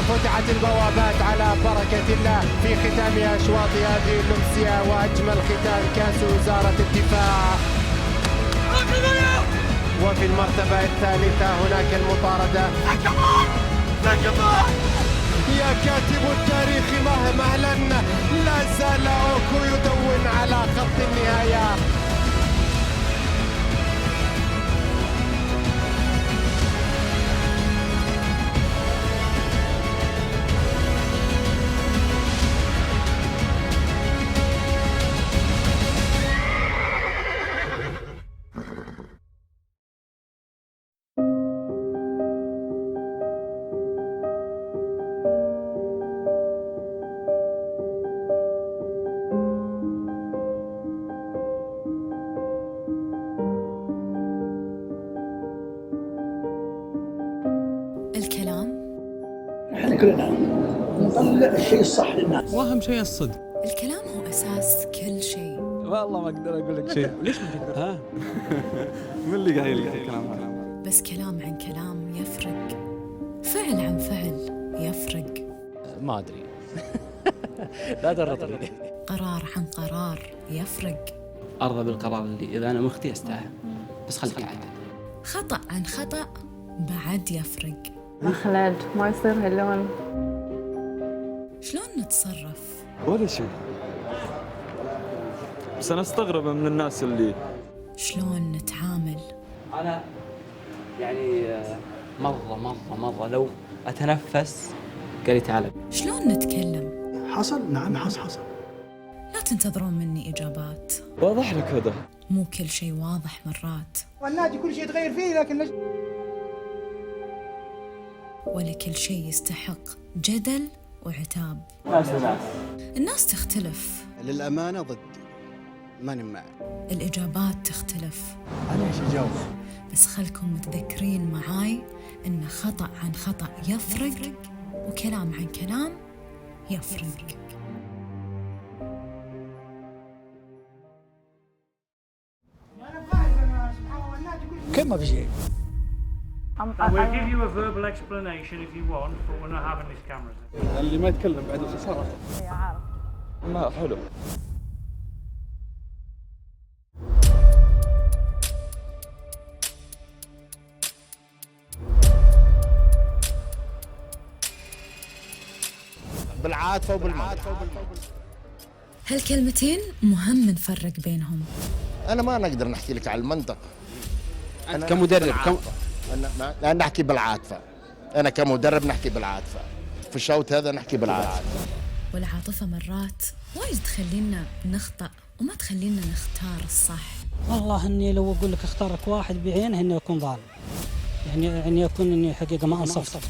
فتحت البوابات على بركة الله في ختام أشواط هذه الأمسية، وأجمل ختام كأس وزارة الدفاع. وفي المرتبة الثالثة هناك المطاردة. يا كاتب التاريخ مهلا، لا زال أوكو يدون على خط النهاية. احنا كلنا نطلع الشيء الصح للناس، واهم شيء الصدق. الكلام هو اساس كل شيء. والله ما اقدر اقول لك شيء. ليش ما تقدر؟ ها؟ من اللي قايل لك الكلام هذا؟ بس كلام عن كلام يفرق، فعل عن فعل يفرق. ما ادري. لا ترطني. قرار عن قرار يفرق. ارضى بالقرار اللي اذا انا مختي استاهل، بس خليك عادل. خطأ عن خطأ بعد يفرق. خلاد ما يصير هاللون. شلون نتصرف؟ ولا شيء، بس أنا أستغرب من الناس اللي شلون نتعامل؟ أنا يعني مرة لو أتنفس قال لي تعال. شلون نتكلم؟ حصل؟ نعم حصل. لا تنتظرون مني إجابات. واضح لك هذا. مو كل شيء واضح مرات. والنادي كل شيء يتغير فيه، لكن ولكل شيء يستحق جدل وعتاب. الناس تختلف. للأمانة ضدي، ماني معي. الإجابات تختلف. أنا إيش أجاوب؟ بس خلكم متذكرين معاي إن خطأ عن خطأ يفرق، وكلام عن كلام يفرق. كيف ما في شيء؟ We'll give you a verbal explanation if you want, but we're not having these cameras. اللي ما يتكلم بعد وش صار؟ عارف. ما حلو. بالعاطفة وبالمدح. هالكلمتين مهم نفرق بينهم. أنا ما نقدر نحكي لك على المنطق. أنت كمدرب لا نحكي بالعاطفة. أنا كمدرب نحكي بالعاطفة. في الشوط هذا نحكي بالعاطفة. والعاطفة مرات وايد تخلينا نخطأ وما تخلينا نختار الصح. والله اني لو اقول لك اختار لك واحد بعينه انه يكون ظالم، يعني يكون اني حقيقه ما انصفت.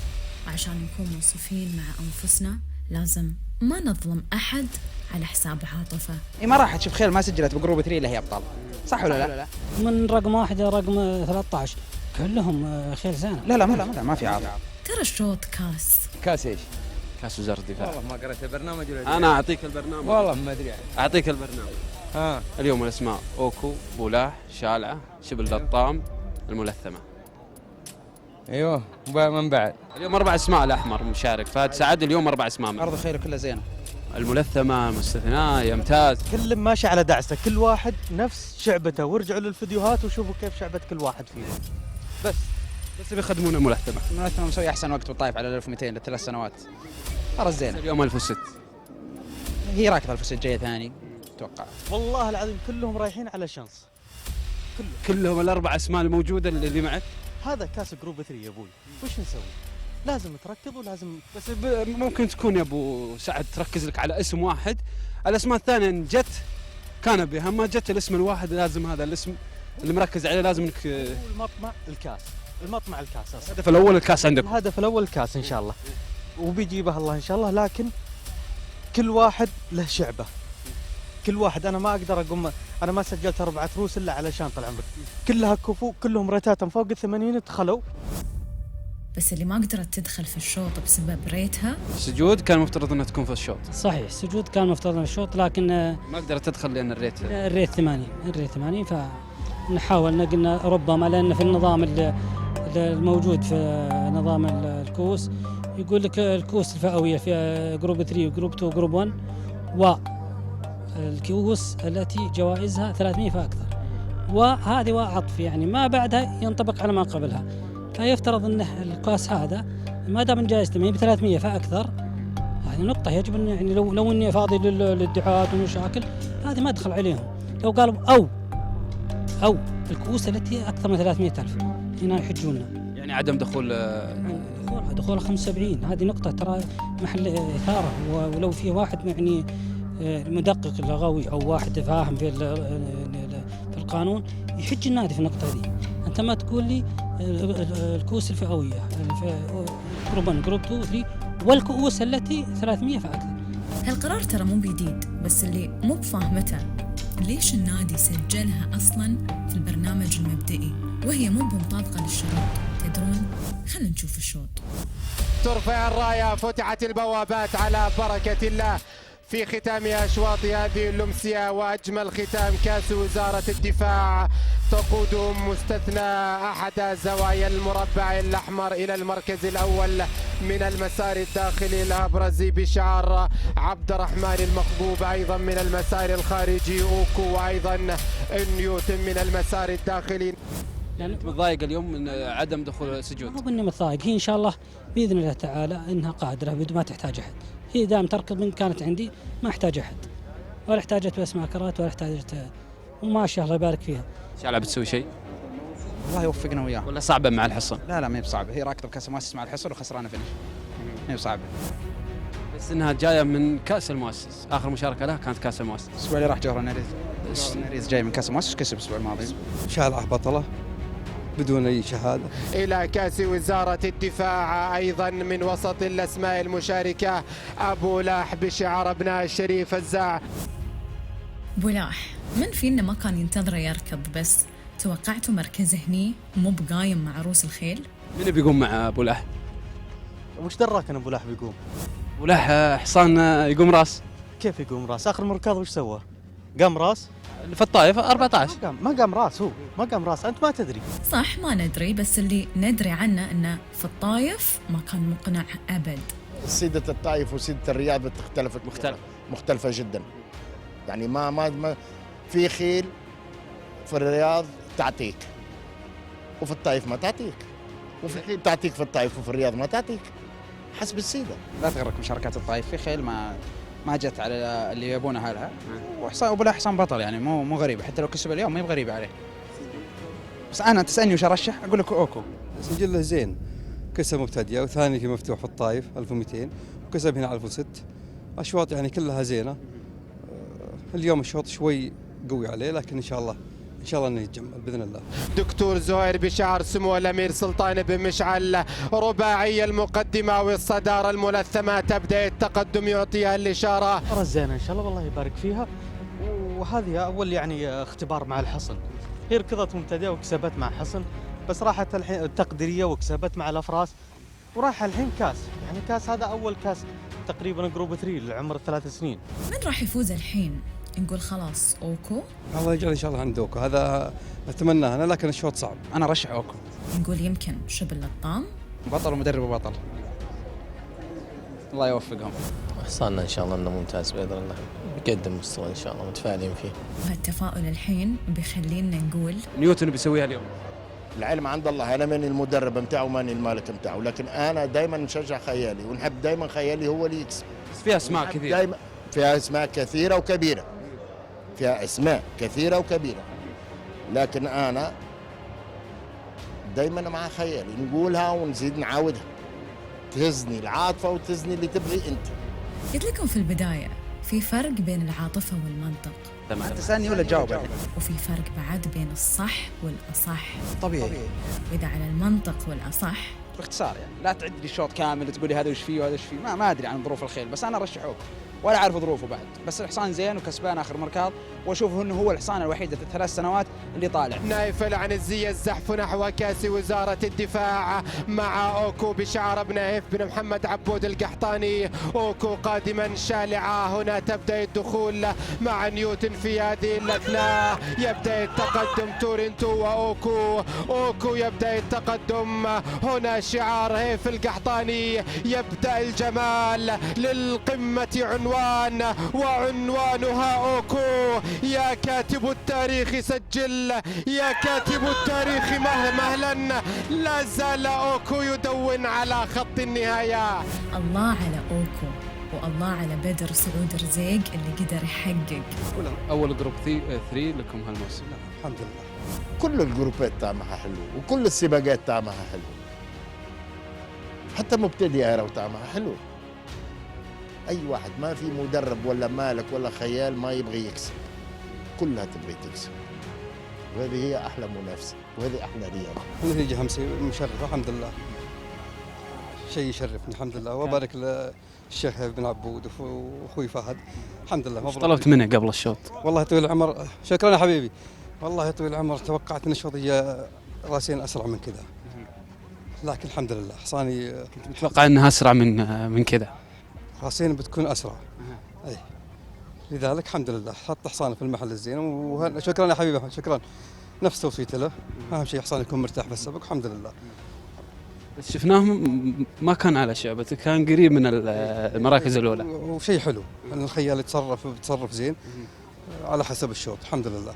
عشان نكون منصفين مع انفسنا لازم ما نظلم احد على حساب عاطفه. ما راح تشوف خيل ما سجلت بجروب 3 الا هي ابطال، صح ولا لا؟ من رقم 1 إلى رقم 13 كلهم خيل زينه. لا ما في عاطفه. ترى الشوط كاس ايش؟ كاس وزاره الدفاع. والله ما قريت البرنامج ولا انا اعطيك البرنامج. والله ما ادري اعطيك البرنامج. اليوم الاسماء: اوكو، بولاح، شالعه، شبل لطام، الملثمه. ايوه من بعد اليوم 4 اسماء الاحمر مشارك، فهد سعد اليوم 4 اسماء. ارض خيله كلها زينه. الملثمه مستثناء يمتاز. كل ماشي على دعسه، كل واحد نفس شعبته، وارجعوا للفيديوهات وشوفوا كيف شعبة كل واحد فيهم. بس بيخدمون الملثمه. الملثمه مسوي احسن وقت بالطايف على 1200 لثلاث سنوات. فرص زينه. اليوم 1006. هي راكبه 1006 جايه ثاني اتوقع. والله العظيم كلهم رايحين على شانس. كلهم الاربع اسماء الموجوده اللي معك. هذا كاس جروب 3 يا ابوي، وش نسوي؟ لازم تركض ولازم بس ممكن تكون يا ابو سعد تركز لك على اسم واحد، الاسماء الثانيه ان جت كان بها، ما جت الاسم الواحد لازم هذا الاسم اللي مركز عليه لازم انك. المطمع الكاس، المطمع الكاس أصلاً. الهدف الاول الكاس عندك. الهدف الاول الكاس ان شاء الله، وبيجيبها الله ان شاء الله، لكن كل واحد له شعبه. كل واحد انا ما اقدر اقوم، انا ما سجلت 4 روس الا علشان طال عمرك كلها كفو، كلهم ريتاتهم فوق ال80 دخلوا. بس اللي ما قدرت تدخل في الشوط بسبب ريتها سجود كان مفترض انها تكون في الشوط. صحيح السجود كان مفترض في الشوط، لكن ما قدرت تدخل لان الريت 80 فنحاول قلنا ربما لان في النظام الموجود في نظام الكؤوس يقول لك الكؤوس الفئويه في جروب 3 وجروب 2 وجروب 1 والكؤوس التي جوائزها 300 فاكثر، وهذه وعطف يعني ما بعدها ينطبق على ما قبلها. فيفترض ان الكاس هذا ما دام جائزته ما هي ب 300 فاكثر، هذه نقطه يجب ان يعني لو اني فاضي للادعاءات والمشاكل هذه ما ادخل عليهم. لو قالوا او الكؤوس التي اكثر من 300,000 هنا يحجوننا. يعني عدم دخول دخول 75 هذه نقطه ترى محل اثاره، ولو في واحد يعني مدقق لغوي او واحد فاهم في القانون يحج النادي في النقطه دي. انت ما تقول لي الكؤوس الفئويه جروب 1 جروب 2 3 والكؤوس التي 300 فاكثر. هالقرار ترى مو بجديد، بس اللي مو بفاهمته ليش النادي سجلها اصلا في البرنامج المبدئي وهي مو بمطابقه للشروط. تدرون؟ خلينا نشوف الشوط. ترفع الرايه، فتحت البوابات على بركه الله في ختام أشواط هذه الأمسية، وأجمل ختام كأس وزارة الدفاع تقودهم مستثنى أحد زوايا المربع الأحمر إلى المركز الأول من المسار الداخلي الأبرزي بشعار عبد الرحمن المخبوب، أيضا من المسار الخارجي أوكو، وأيضا نيوتن من المسار الداخلي. يعني انت متضايق اليوم من عدم دخول السجود؟ مو اني متضايق، هي ان شاء الله باذن الله تعالى انها قادره بدون ما تحتاج احد. هي دام تركض من كانت عندي ما احتاج احد، ولا احتاجت بس معكرات ولا احتاجت، وماشي الله يبارك فيها. شالعة بتسوي شيء؟ الله يوفقنا وياه. ولا صعبه مع الحصن؟ لا ما هي بصعبه، هي راكبه بكاس المؤسس مع الحصن وخسرانه فينش. ما هي بصعبه. بس انها جايه من كاس المؤسس، اخر مشاركه لها كانت كاس المؤسس. الاسبوع اللي راح جوهر الناريز جاي من كاس المؤسس، كسب الاسبوع الماضي. شالعة بطله بدون اي شهاده. إلى كأس وزارة الدفاع أيضا من وسط الأسماء المشاركة بولاح بشعار ابناء الشريف الزاع. بولاح من فينا ما كان ينتظره يركض، بس توقعتوا مركزه هني مو بقايم مع عروس الخيل؟ من بيقوم مع بولاح؟ وش دراك ان بولاح بيقوم؟ بولاح حصان يقوم راس. كيف يقوم راس؟ اخر مركض وش سوى؟ قام راس؟ في الطائف 14 ما قام راس، هو ما قام راس، انت ما تدري. صح ما ندري، بس اللي ندري عنه انه في الطايف ما كان مقنع ابد. سيدة الطايف وسيدة الرياض مختلفة جدا. يعني ما في خيل في الرياض تعطيك وفي الطايف ما تعطيك، وفي خيل تعطيك في الطايف وفي الرياض ما تعطيك، حسب السيدة. لا تغرك مشاركات الطايف، في خيل ما جت على اللي يبونها لها، وحصان وبلا حصان بطل يعني مو غريبه، حتى لو كسب اليوم ما هي بغريبه عليه. بس انا تسالني وش ارشح اقول لك اوكو. سجله زين، كسب مبتدئه وثاني في مفتوح في الطايف 1200 وكسب هنا 1006. اشواط يعني كلها زينه، اليوم الشوط شوي قوي عليه، لكن ان شاء الله انه يتجمل باذن الله. دكتور زهير بشعر سمو الامير سلطان بن مشعل، رباعي المقدمه والصداره الملثمه، تبدا التقدم يعطيها الاشاره. فرص زينه ان شاء الله، والله يبارك فيها. وهذه اول يعني اختبار مع الحصن، هي ركضت مبتدئه وكسبت مع حصن، بس راحت الحين التقديريه وكسبت مع الافراس، وراح الحين كاس، يعني كاس هذا اول كاس تقريبا جروب 3 لعمر 3 سنين. من راح يفوز الحين؟ نقول خلاص اوكو؟ الله يجعل ان شاء الله عند اوكو، هذا اتمناه انا، لكن الشوط صعب. انا رشح اوكو. نقول يمكن شبل الطام؟ بطل ومدرب بطل، الله يوفقهم. حصاننا ان شاء الله انه ممتاز باذن الله، بيقدم مستوى ان شاء الله، متفائلين فيه. وهالتفاؤل الحين بيخلينا نقول نيوتن بيسويها اليوم. العلم عند الله، انا ماني المدرب بتاعه وماني المالك بتاعه، لكن انا دائما نشجع خيالي ونحب دائما خيالي هو اللي يكسب. بس فيها اسماء كثيره. دايما فيها اسماء كثيره وكبيره، فيها اسماء كثيره وكبيره، لكن انا دائما مع خيالي، نقولها ونزيد نعاودها، تهزني العاطفه وتهزني اللي تبغي انت. قلت لكم في البدايه في فرق بين العاطفه والمنطق. تسالني ولا تجاوب؟ وفي فرق بعد بين الصح والاصح. طبيعي. واذا على المنطق والاصح، باختصار يعني لا تعد لي الشوط كامل وتقولي هذا وش فيه وهذا وش فيه، ما ادري عن ظروف الخيل، بس انا ارشحوك ولا اعرف ظروفه بعد، بس الحصان زين وكسبان اخر مركاض، واشوفه انه هو الحصان الوحيد في ال3 سنوات اللي طالع. نايف العنزية الزحف نحو كاس وزارة الدفاع مع اوكو بشعر ابن نايف بن محمد عبود القحطاني. اوكو قادما شالعة، هنا تبدا الدخول مع نيوتن في هذه الاثناء، يبدا التقدم تورنتو واوكو، اوكو يبدا التقدم، هنا شعار هيف القحطاني، يبدا الجمال للقمة عنوان وعنوانها اوكو. يا كاتب التاريخ سجل، يا كاتب التاريخ مهلا، لا زال اوكو يدون على خط النهاية. الله على اوكو، والله على بدر سعود رزيق اللي قدر يحقق. اول جروب 3 لكم هالموسم. الحمد لله. كل الجروبات طعمها حلو، وكل السباقات طعمها حلو، حتى مبتدئة لو طعمها حلو. أي واحد، ما في مدرب ولا مالك ولا خيال ما يبغي يكسب، كلها تبغي تكسب، وهذه هي أحلى منافسة وهذه أحلى رياضة. النتيجة همسي مشرفة الحمد لله، شيء يشرفني الحمد لله، وبارك للشيخ بن عبود واخوي فهد، الحمد لله. مبروك. طلبت منه قبل الشوط؟ والله طويل العمر، شكرا يا حبيبي، والله طويل العمر توقعت ان الشوطية راسين اسرع من كذا، لكن الحمد لله حصاني. كنت متوقع انها اسرع من كذا؟ راسين بتكون اسرع، اي لذلك الحمد لله حط حصاني في المحل الزين، وشكرا يا حبيبي احمد، شكرا. نفس توصيته له، اهم شيء حصان يكون مرتاح في السبق الحمد لله. بس شفناه ما كان على شعبته، كان قريب من المراكز الاولى، وشيء حلو ان الخيال يتصرف زين على حسب الشوط الحمد لله.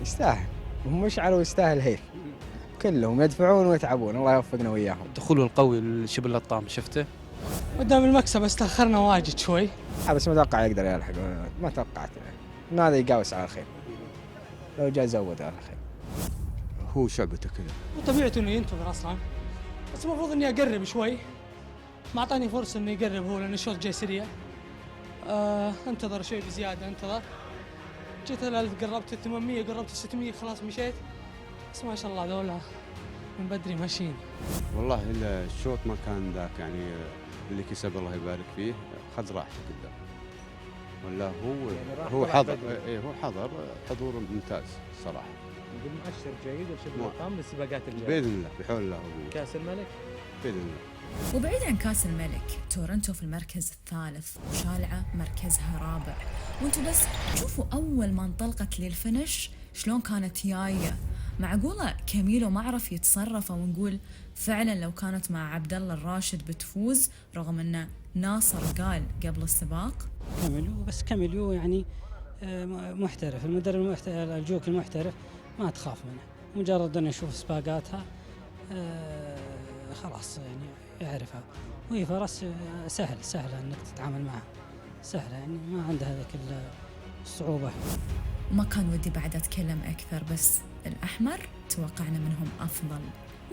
يستاهل، ومشعل ويستاهل هيف، كلهم يدفعون ويتعبون، الله يوفقنا وياهم. دخوله القوي لشبل الطام شفته؟ قدام المكسب بس تاخرنا واجد شوي. بس ما اتوقع يقدر يلحق، ما توقعت ان هذا يقاوس على الخير، لو جاء زود على الخير. هو شعبته كذا، وطبيعته انه ينتظر اصلا، بس المفروض اني اقرب شوي، ما اعطاني فرصه انه يقرب هو لان الشوط جاي سريع. انتظر شوي بزياده، انتظر جيت ال 1000 قربت 800 قربت 600 خلاص مشيت، بس ما شاء الله ذولا من بدري ماشيين. والله الشوط ما كان ذاك يعني، اللي كسب الله يبارك فيه خذ راحته قدام، ولا هو حضر، هو حضور ممتاز صراحه. نقول مؤشر جيد لشبل الطام بالسباقات الجايه باذن الله، بحول الله كاس الملك باذن الله. وبعيد عن كاس الملك، تورنتو في المركز الثالث وشالعة مركزها رابع، وانتوا بس شوفوا أول ما انطلقت للفنش شلون كانت جاية. معقولة كاميلو ما عرف يتصرف ونقول فعلا لو كانت مع عبد الله الراشد بتفوز، رغم أن ناصر قال قبل السباق؟ كاميلو يعني محترف، المدرب المحترف الجوك المحترف ما تخاف منه، مجرد أن يشوف سباقاتها خلاص يعني يعرفها، وهي فرس سهلة انك تتعامل معها، سهلة يعني ما عندها هذيك الصعوبة. ما كان ودي بعد اتكلم اكثر، بس الاحمر توقعنا منهم افضل،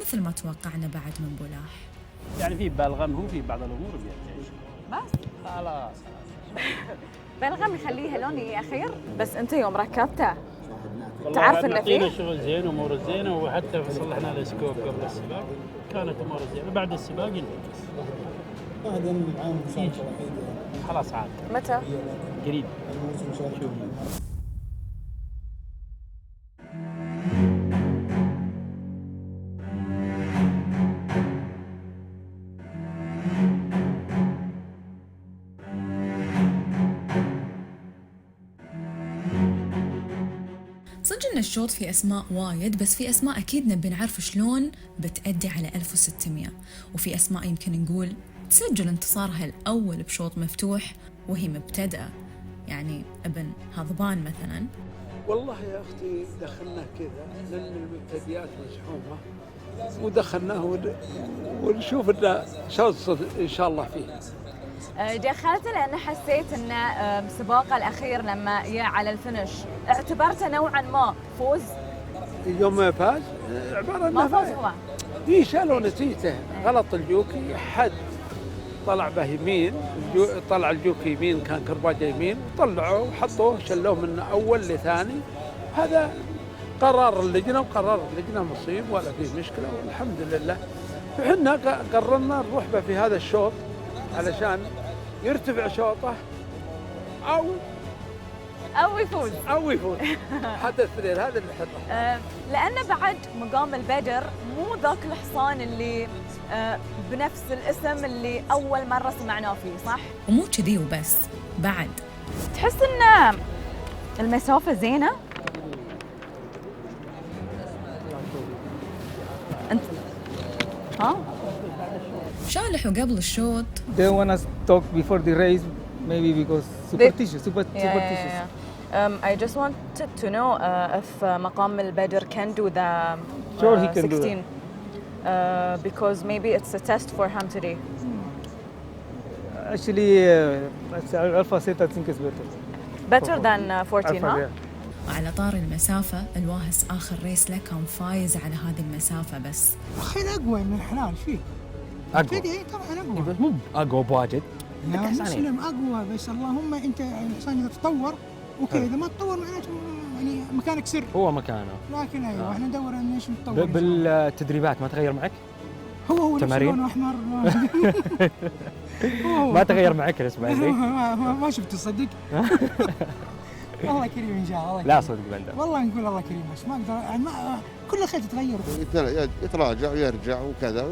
مثل ما توقعنا بعد من بولاح. يعني في بالغم، هو في بعض الامور بيرجع بس خلاص بلغم يخليها لون اخير، بس انت يوم ركبته تعرف انه فيه شغل زين وامور زينه، وحتى صلحنا له سكوب قبل السباق كانت امور زينه، بعد السباق ينفكس. هذا العام خلاص عاد. متى؟ قريب. صدق ان الشوط في اسماء وايد، بس في اسماء اكيد نبي نعرف شلون بتأدي على 1600، وفي اسماء يمكن نقول تسجل انتصارها الاول بشوط مفتوح وهي مبتدئه، يعني ابن هضبان مثلا. والله يا اختي دخلناه كذا لان المبتدئات مزحومه، ودخلناه ونشوف انه شوط ان شاء الله فيه. دخلته لأن حسيت أن سباقه الأخير لما جاء على الفينش اعتبرته نوعا ما فوز. يوم ما فاز عبارة ما فاز هو. شالوا نتيجته غلط الجوكي، حد طلع به يمين، طلع الجوكي يمين كان كرباجة يمين، طلعوه وحطوه شلوه من أول لثاني. هذا قرار اللجنة، وقرار اللجنة مصيب ولا فيه مشكلة والحمد لله. احنا قررنا نروح به في هذا الشوط علشان يرتفع شوطه أو يفوز حتى الاثنين. هذا اللي حطه. لأن بعد مقام البدر مو ذاك الحصان اللي بنفس الاسم اللي أول مرة سمعناه فيه، صح؟ ومو كذي وبس، بعد تحس إن المسافة زينة؟ أنت شالحوا قبل الشوط. They wanna talk before the race, maybe because superstitious. I just wanted to know if مقام البدر can do the Sure, he can 16 do that. because maybe it's a test for him today. Actually, Alpha Set I think is better than 14, huh? وعلى طار المسافة، الواهس آخر ريس له كان فايز على هذه المسافة، بس أخي أقوى من الحلال ايش فيه؟ أقوى. طبعا أقوى. بس مو أقوى بواجد. لا مسلم أقوى، بس اللهم أنت الحصان إذا تطور اوكي، اذا ما تطور معناته يعني مكانك سر. هو مكانه. لكن ايوه احنا ندور ان ايش نتطور. بالتدريبات ما تغير معك؟ هو تمارين لونه احمر. ما تغير معك الاسبوع اللي؟ ما شفت تصدق. الله كريم ان شاء الله. لا صدق بندر. والله نقول الله كريم، بس ما اقدر يعني كل شيء تتغير. يتراجع ويرجع وكذا،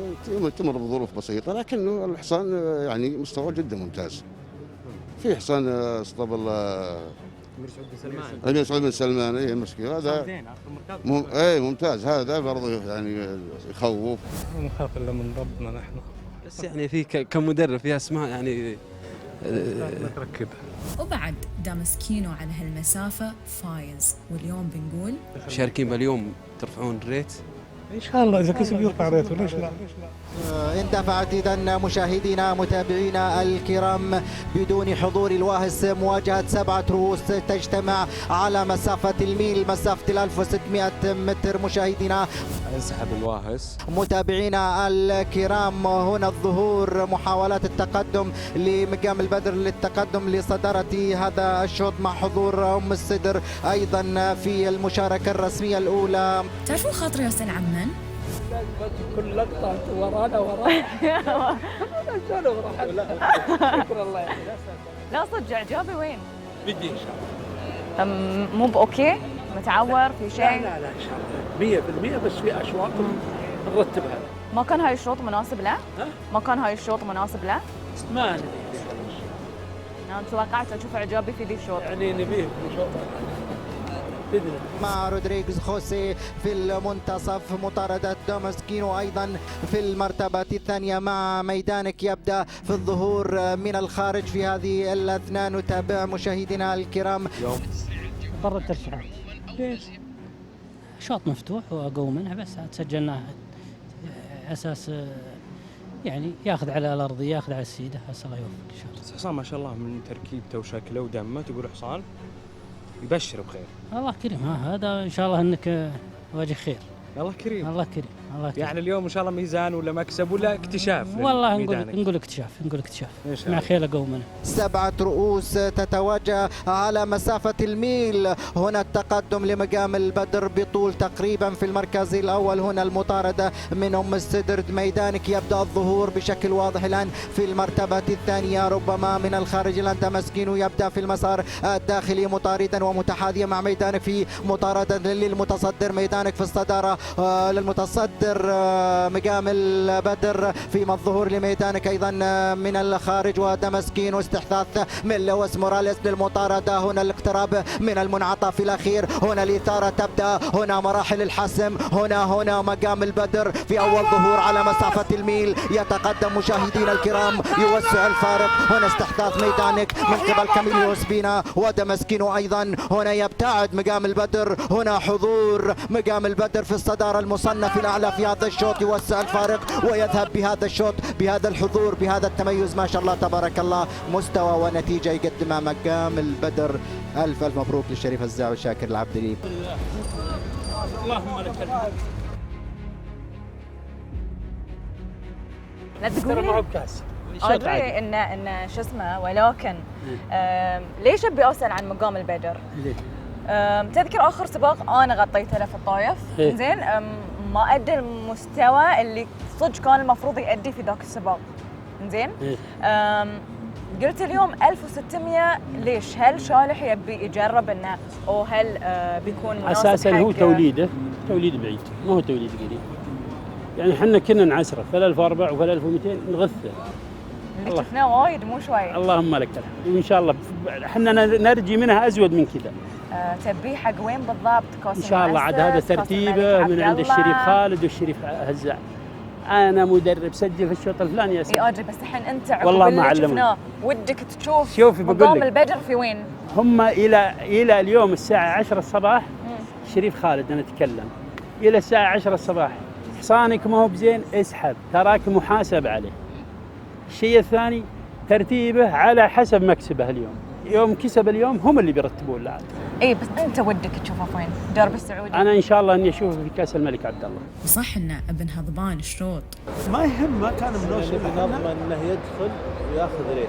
تمر بظروف بسيطه، لكنه الحصان يعني مستواه جدا ممتاز. في حصان اسطبل امير سعود بن سلمان، اي المشكله هذا ممتاز. هذا برضه يعني يخوف. ما نخاف الا من ربنا نحن، بس يعني في كمدرب في اسماء يعني نتركب. وبعد دامسكينو على هالمسافه فايز، واليوم بنقول مشاركين باليوم ترفعون الريت ان شاء الله، اذا كسب يرفع ريته ليش لا. اندفعت إذن مشاهدينا متابعينا الكرام بدون حضور الواهس مواجهة 7 رؤوس تجتمع على مسافة الميل، مسافة 1600 متر. مشاهدينا انسحب الواهس. متابعينا الكرام، هنا الظهور محاولات التقدم لمقام البدر للتقدم لصدارة هذا الشوط مع حضور أم الصدر أيضا في المشاركة الرسمية الأولى. تعرفون خاطري أسأل عمان؟ كل لقطة ورانا شكرا الله. لا صدق اعجابي وين؟ بدي ان شاء الله. مو باوكي؟ متعور في شيء؟ لا ان شاء الله 100%، بس في اشواط نرتبها. ما كان هاي الشوط مناسب له؟ ما كان هاي الشوط مناسب له؟ ما ندري. انا توقعت اشوف اعجابي في ذي الشوط. يعني نبيه في شوط مع رودريغز خوسي في المنتصف، مطاردة دامسكينو أيضا في المرتبة الثانية. مع ميدانك يبدأ في الظهور من الخارج في هذه الأثناء. نتابع مشاهدينا الكرام. قررت ترشيحات ليش؟ شوط مفتوح وأقوى منها، بس سجلناه أساس يعني ياخذ على الأرض، ياخذ على السيدة. أسأل الله يوفق إن شاء الله. حصان ما شاء الله من تركيبته وشكله ودمه تقول حصان يبشر بخير. الله كريم. هذا ان شاء الله انك وجه خير. الله كريم. الله كريم. يعني اليوم ان شاء الله ميزان ولا مكسب ولا اكتشاف؟ والله لميدانك؟ نقول اكتشاف مع خيل قومنا. 7 رؤوس تتوجه على مسافة الميل. هنا التقدم لمقام البدر بطول تقريبا في المركز الأول. هنا المطاردة من أم السدر. ميدانك يبدأ الظهور بشكل واضح الآن في المرتبة الثانية، ربما من الخارج الآن دمسكينو يبدأ في المسار الداخلي مطاردا ومتحاديا مع ميدانك في مطاردة للمتصدر. ميدانك في الصدارة للمتصدر مقام البدر، فيما الظهور لميدانك أيضا من الخارج ودمسكينو. استحداث من لويس موراليس للمطاردة. هنا الاقتراب من المنعطف الأخير. هنا الإثارة تبدأ. هنا مراحل الحسم. هنا مقام البدر في أول ظهور على مسافة الميل. يتقدم مشاهدينا الكرام، يوسع الفارق. هنا استحداث ميدانك من قبل كاميليو سبينا ودمسكينو أيضا. هنا يبتعد مقام البدر. هنا حضور مقام البدر في الصدارة المصنف الأعلى في هذا الشوط. يوسع الفارق ويذهب بهذا الشوط بهذا الحضور بهذا التميز، ما شاء الله تبارك الله. مستوى ونتيجة يقدمها مقام البدر. ألف مبروك للشريف الزاوي شاكر العبدلي. اللهم لك الحمد. لا تقولي ما هو بكاس. ادري ان شو اسمه، ولكن ليش ابي اسال عن مقام البدر؟ ليه؟ تذكر اخر سباق انا غطيته له في الطايف، زين ما ادى المستوى اللي صدق كان المفروض يؤدي في ذاك السباق، زين؟ قلت اليوم 1600 ليش؟ هل شالح يبي يجرب انه او هل بيكون مناسب؟ اساسا هو توليد بعيد، ما هو توليد قريب. يعني احنا كنا نعسره في 1004 وفي 1200 نغثه. اللي شفناه وايد مو شوي. اللهم لك الحمد، وان شاء الله احنا نرجي منها ازود من كذا. تبيه حق وين بالضبط؟ ان شاء الله عاد هذا ترتيبه من عند الشريف خالد والشريف هزاع. انا مدرب سجل في الشوط الفلاني يا سيدي. اي ادري، بس الحين انت والله ما علمنا ودك تشوف مقام البدر في وين؟ هم الى اليوم الساعه 10 الصباح شريف خالد انا اتكلم الى الساعه 10 الصباح حصانك ما هو بزين اسحب، تراك محاسب عليه. الشيء الثاني ترتيبه على حسب مكسبه اليوم، يوم كسب اليوم هم اللي بيرتبون له. اي بس انت ودك تشوفه فين؟ الدرب السعودي؟ انا ان شاء الله اني اشوفه في كاس الملك عبد الله. وصح ان ابن هضبان الشوط ما يهمه، كان منوشي نضمن انه يدخل وياخذ ريت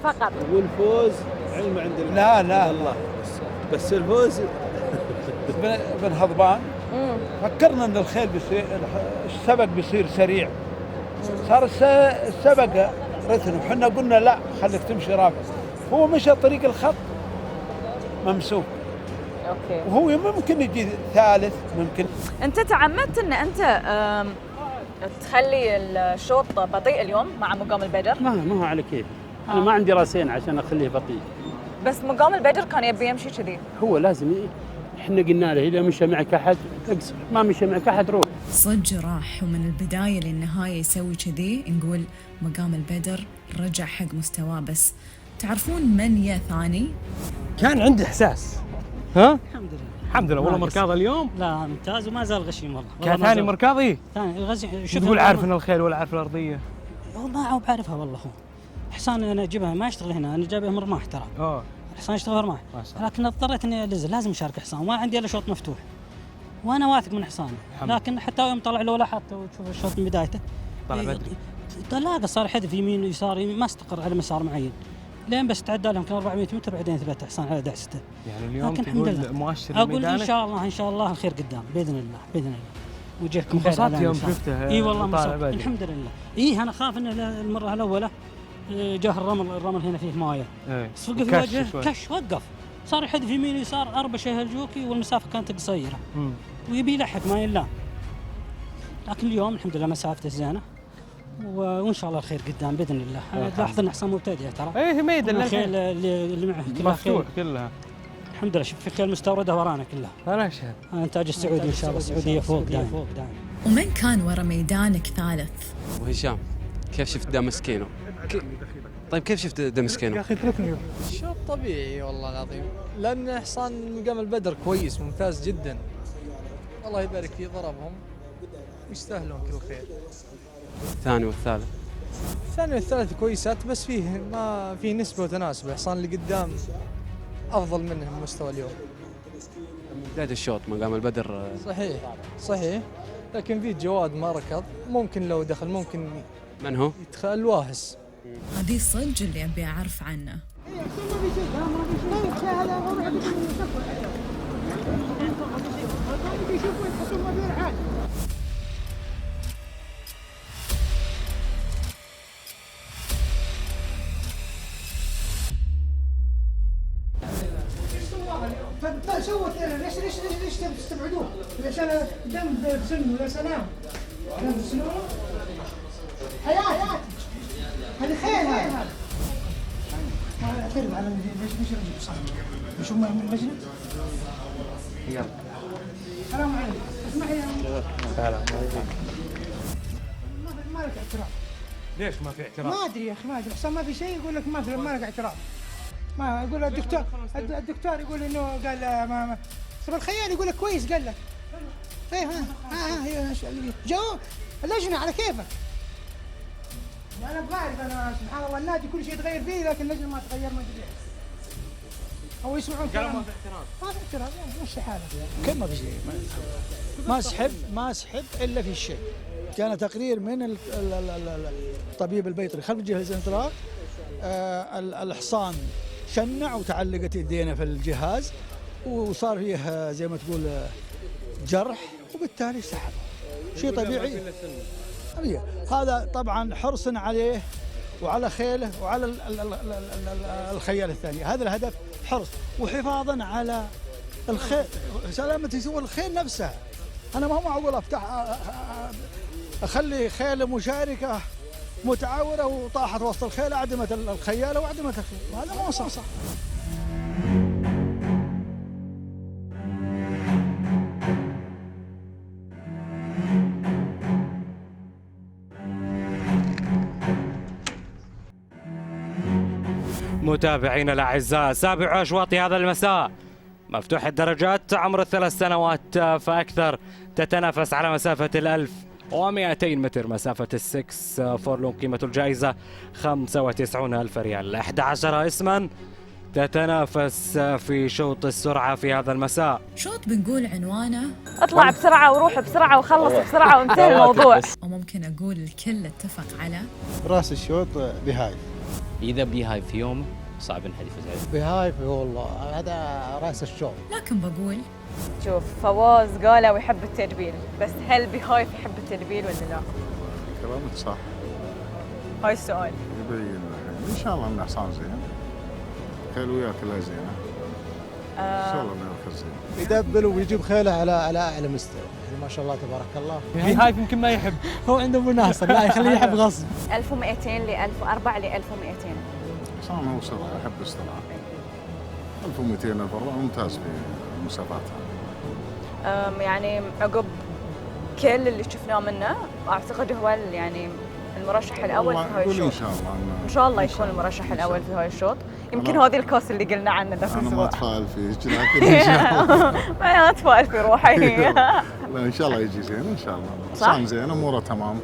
فقط، والفوز علم عند لا الله. بس الفوز بن هضبان فكرنا ان الخيل بيصير السبق بيصير سريع، صار السبق رتن، وحنا قلنا لا خليك تمشي رافع. هو مشى طريق الخط ممسوك. اوكي. وهو ممكن يجي ثالث ممكن. انت تعمدت ان انت تخلي الشوط بطيء اليوم مع مقام البدر؟ ما هو على كيف. انا ما عندي راسين عشان اخليه بطيء. بس مقام البدر كان يبي يمشي كذي. هو لازم احنا قلنا له اذا مشى معك احد اقصر، ما مشى معك احد روح. صدق راح ومن البدايه للنهايه يسوي كذي. نقول مقام البدر رجع حق مستواه. بس تعرفون من يا ثاني؟ كان عنده احساس. ها؟ الحمد لله والله مركاض اليوم. لا ممتاز وما زال غشيم والله. كان ثاني مركاضي؟ ثاني الغزي. شوف تقول عارف ان الخيل ولا عارف الارضيه؟ هو ما هو بعرفها والله. هو حصان انا اجيبها ما يشتغل هنا، انا جايبه من رماح ترى. الحصان يشتغل في رماح، لكن اضطريت اني انزل، لازم اشارك حصان، وما عندي الا شوط مفتوح وانا واثق من حصاني. لكن حتى يوم طلع له ولا حتى وتشوف الشوط من بدايته طلع بدري. طلاقه صار حذف يمين ويسار، ما استقر على مسار معين لين بس تعدى لهم يمكن 400 متر بعدين ثبت حصان على دعسته. يعني اليوم تقول مؤشر اقول ان شاء الله الخير قدام باذن الله وجهكم خير. انبسطت يوم شفته؟ اي والله انبسطت الحمد لله. انا خاف ان المره الاولى جاه الرمل هنا فيه مويه، بس وقف وجهه كش وقف، صار يحذف يمين ويسار، اربشه الجوكي والمسافه كانت قصيره ويبي يلحق ما يلا. لكن اليوم الحمد لله مسافته زينه وان شاء الله الخير قدام باذن الله. تلاحظ ان حصان مبتدئ ترى. ايه ميدان الخيل اللي معه كلها مفتوح كلها الحمد لله. شوف في خيل مستورده ورانا كلها. انا اشهد انتاج السعودي ان شاء الله. السعوديه فوق دائما. ومن كان ورا ميدانك ثالث؟ وهشام. كيف شفت دمسكينو؟ طيب كيف شفت دمسكينو؟ يا اخي اتركني. شوط طبيعي والله العظيم، لان حصان مقام البدر كويس ممتاز جدا، الله يبارك فيه، ضربهم يستاهلون كل خير. الثاني والثالث؟ الثاني والثالث كويسات، بس فيه ما في نسبه وتناسب. الحصان اللي قدام افضل منهم مستوى اليوم. بداية الشوط مقام البدر صحيح لكن في جواد ما ركض، ممكن لو دخل ممكن. من هو؟ يدخل الواهس. هذه الصج اللي أبي أعرف عنه. سوت ليش تستبعدوه؟ عشان دم بسنه يا سلام. دم بسنه حياتي هذه خير هذا. اعترف على ليش رجل صاحبي مش هم من المجلس؟ يلا السلام عليكم. اسمح لي سلام ما لك اعتراض. ليش ما في اعتراض؟ ما ادري يا اخي ما ادري، احسن ما في شيء يقول لك ما لك اعتراض. ما يقول الدكتور يقول انه قال ما طب الخيال يقول لك كويس قال لك. طيب ها جو اللجنه على كيفك. انا بعرف انا سبحان الله النادي كل شيء يتغير فيه لكن اللجنه ما تغير ما ادري. او يسمعون كلام ما في اعتراض. ما في اعتراض مشي حالك. كيف ما في شيء؟ ما سحب الا في الشيء. كان تقرير من الطبيب البيطري خلف جهاز الانطلاق. الحصان شنع وتعلقت يدينا في الجهاز وصار فيه زي ما تقول جرح وبالتالي سحب. شيء طبيعي. هذا طبعا حرصا عليه وعلى خيله وعلى الخيال الثاني. هذا الهدف حرص وحفاظا على الخيل، سلامة الخيل نفسها. أنا ما هو معقول أخلي خيل مشاركة متعاونة وطاحت وسط الخيل أعدمت الخيالة وأعدمت الخيل، هذا ما صح. متابعينا الأعزاء، سابعوا أشواط هذا المساء. مفتوح الدرجات عمر 3 سنوات فأكثر، تتنافس على مسافة 1200 متر، مسافة السكس فورلون. قيمة الجائزة 95,000 ريال. 11 اسما تتنافس في شوط السرعة في هذا المساء. شوط بنقول عنوانه اطلع بسرعة وروح بسرعة وخلص بسرعة وانتهى الموضوع. وممكن أقول الكل اتفق على راس الشوط بهايف. إذا بيهايف في يومه صعب إن حد يفوز عليه. بهايف والله هذا راس الشوط. لكن بقول شوف فواز قالوا يحب التدبيل، بس هل بهايف يحب التدبيل ولا لا؟ كلامك صح. هاي السؤال. يبين ان شاء الله انه حصان زين. خيل وياه كلها زينه. ان شاء الله انه ياخذ زين. يدبل ويجيب خيله على اعلى مستوى، يعني ما شاء الله تبارك الله. بهايف يمكن ما يحب، هو عنده ابو ناصر لا يخليه يحب غصب. 1200 ل 1004 ل 1200. حصان هو سرعه يحب السرعه. 1200 برا ممتاز في المسافات. يعني عقب كل اللي شفناه منه اعتقد هو يعني المرشح الاول في هاي الشوط. ان شاء الله يكون المرشح الاول في هاي الشوط. يمكن هذه الكاس اللي قلنا عنه ذاك الاسبوع. انا ما اتفائل فيك لكن ان شاء الله. ما اتفائل في روحي. لا ان شاء الله يجي زين ان شاء الله. حصان زين اموره تمام.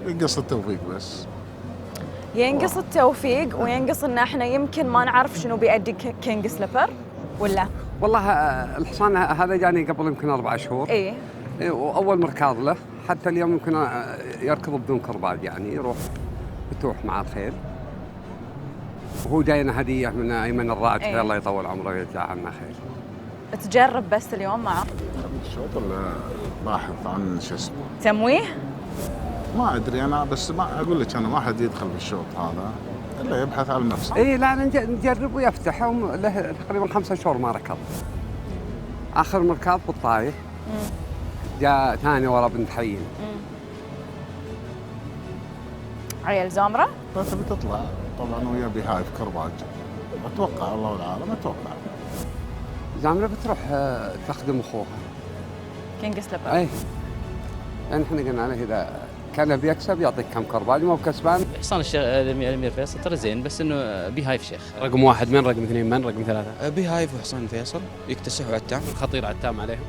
ينقص التوفيق بس. ينقص التوفيق وينقص ان احنا يمكن ما نعرف شنو بيأدي كينج سليبر ولا؟ والله الحصان هذا جاني قبل يمكن 4 شهور. ايه واول مركاض له، حتى اليوم يمكن يركض بدون كرباج، يعني يروح يتوح مع الخيل. وهو جاينا هديه من ايمن الراجحي. إيه؟ الله يطول عمره ويجزاه عنا خير. تجرب بس اليوم معه؟ الشوط ولا باحث عن شو اسمه؟ تمويه؟ ما ادري انا، بس ما اقول لك انا ما حد يدخل في الشوط هذا الا يبحث عن نفسه. اي لا نجرب ويفتح. له تقريبا 5 شهور ما ركض. اخر مركاض بالطايح. جاء ثاني ورا بنت حيين. عيال زامره؟ تبي تطلع طبعا ويا بهايف كرباج. اتوقع الله العالم اتوقع. زامره بتروح تخدم اخوها. كينج سليبر. اي يعني احنا قلنا له اذا كان بيكسب يعطيك كم كرباج، مو بكسبان. حصان الامير فيصل ترى زين، بس انه بيهايف شيخ. رقم 1 من رقم 2 من رقم 3؟ بيهايف وحصان فيصل يكتسحوا عتام. خطير عتام عليهم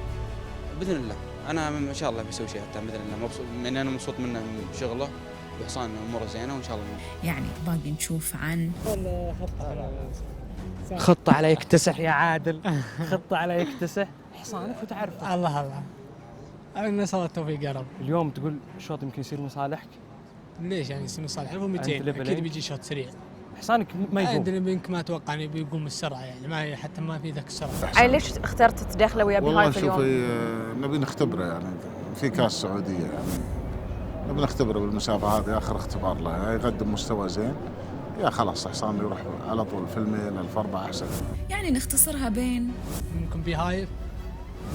باذن الله. انا ما شاء الله بيسوي شيء عتام باذن الله. مبسوط من انا مبسوط منه من شغله، وحصان اموره زينه وان شاء الله. يعني باقي نشوف عن خطة على يكتسح يا عادل. خطة على يكتسح حصانك وتعرف. الله أنا نسأل التوفيق يا رب. اليوم تقول شوط يمكن يصير مصالحك؟ ليش يعني يصير صالح 1200 اكيد بيجي شوط سريع. حصانك ما يقوم. عندنا بنك ما اتوقع انه بيقوم السرعه يعني ما حتى ما في ذاك السرعه. يعني ليش اخترت تدخله ويا بهايف اليوم؟ والله شوفي نبي نختبره يعني في كاس السعوديه يعني نبي نختبره بالمسافه هذه اخر اختبار له، يقدم مستوى زين يا خلاص حصان يروح على طول في الميل الفربع احسن. يعني نختصرها بين ممكن بهايف،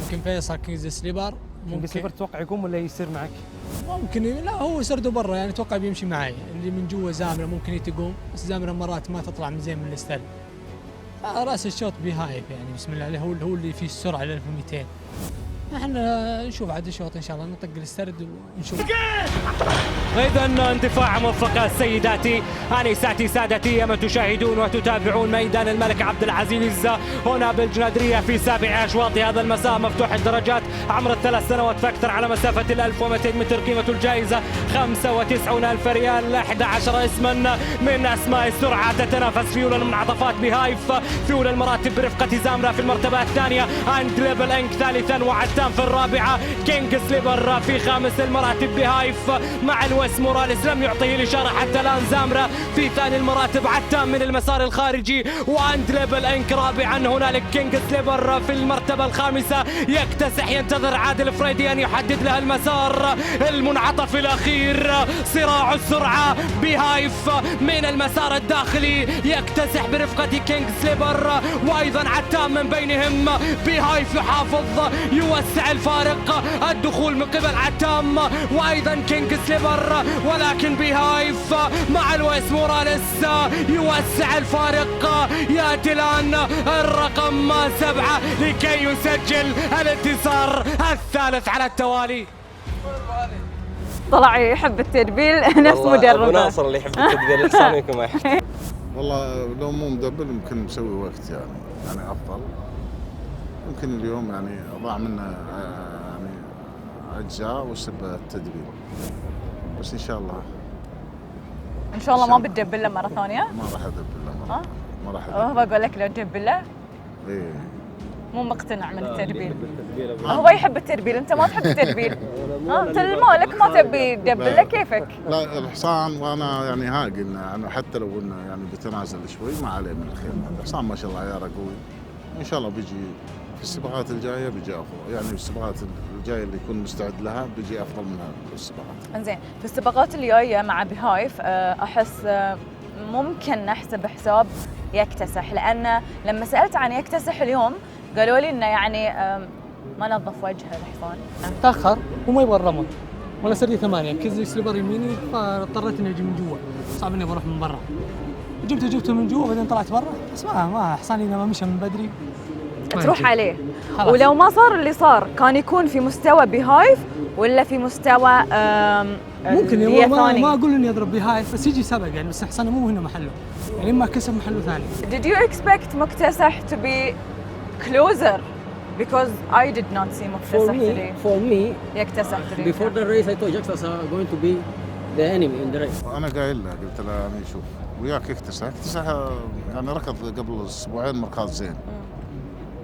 ممكن فيصل كينجز سليبر. ممكن سليبر تتوقع يقوم ولا يصير معك؟ ممكن لا هو سرده برا يعني اتوقع بيمشي معي، اللي من جوا زامره ممكن يتقوم، بس زامره مرات ما تطلع من زين من الاستل. راس الشوط بهايف يعني بسم الله عليه هو اللي فيه السرعه ل 1200. احنا نشوف عاد الشوط ان شاء الله نطق الاسترد ونشوف. إذا اندفاع موفقة سيداتي آنساتي سادتي كما تشاهدون وتتابعون ميدان الملك عبد العزيز هنا بالجنادرية في سابع أشواط هذا المساء، مفتوح الدرجات عمر الثلاث سنوات فأكثر على مسافة 1200 متر. قيمة الجائزة 95,000 ريال. 11 اسما من أسماء السرعة تتنافس في أولى المنعطفات بهايف في أولى المراتب برفقة زامرة في المرتبة الثانية، أند ليبل إنك ثالثا، وعتام في الرابعة، كينج سليبر في خامس المراتب بهايف مع لويس موراليس لم يعطيه الإشارة حتى الآن. زامرة في ثاني المراتب، عتام من المسار الخارجي، واند ليبل إنك رابعا. هنالك كينج سليبر في المرتبة الخامسة يكتسح، ينتظر عادل فريدي أن يحدد له المسار. المنعطف الأخير صراع السرعة بهايف من المسار الداخلي يكتسح برفقة كينج سليبر وأيضا عتام من بينهم. بهايف يحافظ يوسع الفارق، الدخول من قبل عتام وأيضا كينج سليبر، ولكن بهايف مع لويس موراليس يوسع الفارق. يأتي الآن الرقم 7 لكي يسجل الانتصار الثالث على التوالي. طلع يحب التدبيل نفس مدربه. أبو ناصر اللي يحب التدبيل الحصان يمكن ما يحب. والله لو مو مدبل يمكن نسوي وقت يعني افضل. يمكن اليوم يعني ضاع منا يعني اجزاء وسب التدبير، بس ان شاء الله ما بتدبل له مره ثانيه؟ ما راح ادبل له ما راح بقول لك لو تدبل له ايه مو مقتنع من التدبيل. هو يحب التدبيل، انت ما تحب التدبيل. انت المالك ما تبي تدبل له كيفك. لا الحصان وانا يعني هاقل يعني حتى لو انه يعني بتنازل شوي ما عليه من الخير. الحصان ما شاء الله عياره قوي، ان شاء الله بيجي في السباقات الجايه بيجي افضل، يعني في السباقات الجايه اللي يكون مستعد لها بيجي افضل من السباقات. انزين في السباقات الجايه مع بهايف احس ممكن نحسب حساب يكتسح، لان لما سالت عن يكتسح اليوم قالوا لي انه يعني ما نظف وجهه الحصان. تاخر وما يبغى الرمل ولا سردي 8 كذا سليبر يميني، فاضطريت اني اجي من جوا، صعب اني بروح من برا. جبته من جوا بعدين طلعت برا، بس ما حصاني اذا ما مشى من بدري تروح عليه. ولو ما صار اللي صار كان يكون في مستوى بهايف ولا في مستوى ممكن ما اقول اني اضرب بهايف، بس يجي سبق يعني، بس حصانه مو هنا محله يعني، اما كسب محله ثاني. Did you expect مكتسح to be closer? Because I did not see مكتسح today. For me, يكتسح today. Before the race I thought Jackson are going to be the enemy in the race. انا قايل له قلت له يعني شوف وياك يكتسح يعني ركض قبل اسبوعين مركز زين،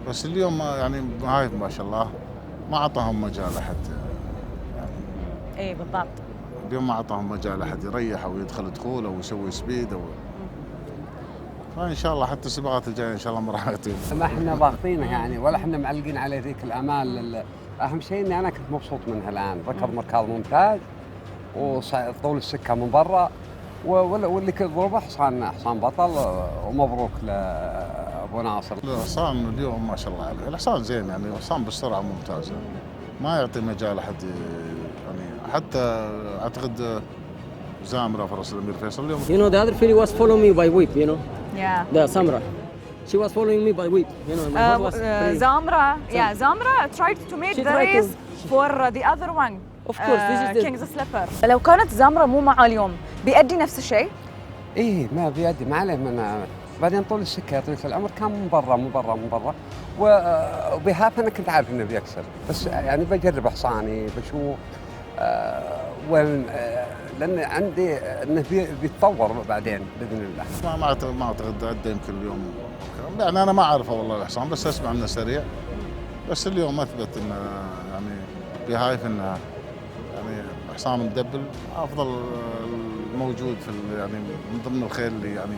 بس اليوم يعني هاي ما شاء الله ما اعطاهم مجال حتى يعني. اي بالضبط. اليوم ما اعطاهم مجال احد يريح او يدخل دخول او يسوي سبيد او فان شاء الله حتى السباقات الجايه ان شاء الله ما راح يطير. ما احنا ضاغطينه يعني ولا احنا معلقين عليه ذيك الامال. اهم شيء اني انا كنت مبسوط منها الان، ركض مركز ممتاز وطول السكه من برا، واللي كنت ضربه حصان بطل، ومبروك لابو ناصر. الحصان اليوم ما شاء الله عليه، الحصان زين يعني، الحصان بالسرعه ممتازه، ما يعطي مجال احد يعني، حتى اعتقد زامرة فرس الامير فيصل اليوم. You know the other filly was following me by whip, you know. Yeah. The Samra. She was following me by whip, you know. My horse was Zamra tried to make the race for the other one. Of course, this is the King's Slipper. لو كانت زامرة مو معاه اليوم بيأدي نفس الشيء؟ ايه ما بيأدي، ما عليه من بعدين طول السكه يا طويل العمر كان من برا وبهاف انا كنت عارف انه بيكسر، بس يعني بجرب حصاني بشوف لان عندي انه بيتطور بعدين باذن الله. ما اعتقد ادى يمكن اليوم، يعني انا ما اعرفه والله الحصان، بس اسمع انه سريع، بس اليوم اثبت انه يعني بهايف انه يعني حصان مدبل افضل موجود في يعني من ضمن الخيل اللي يعني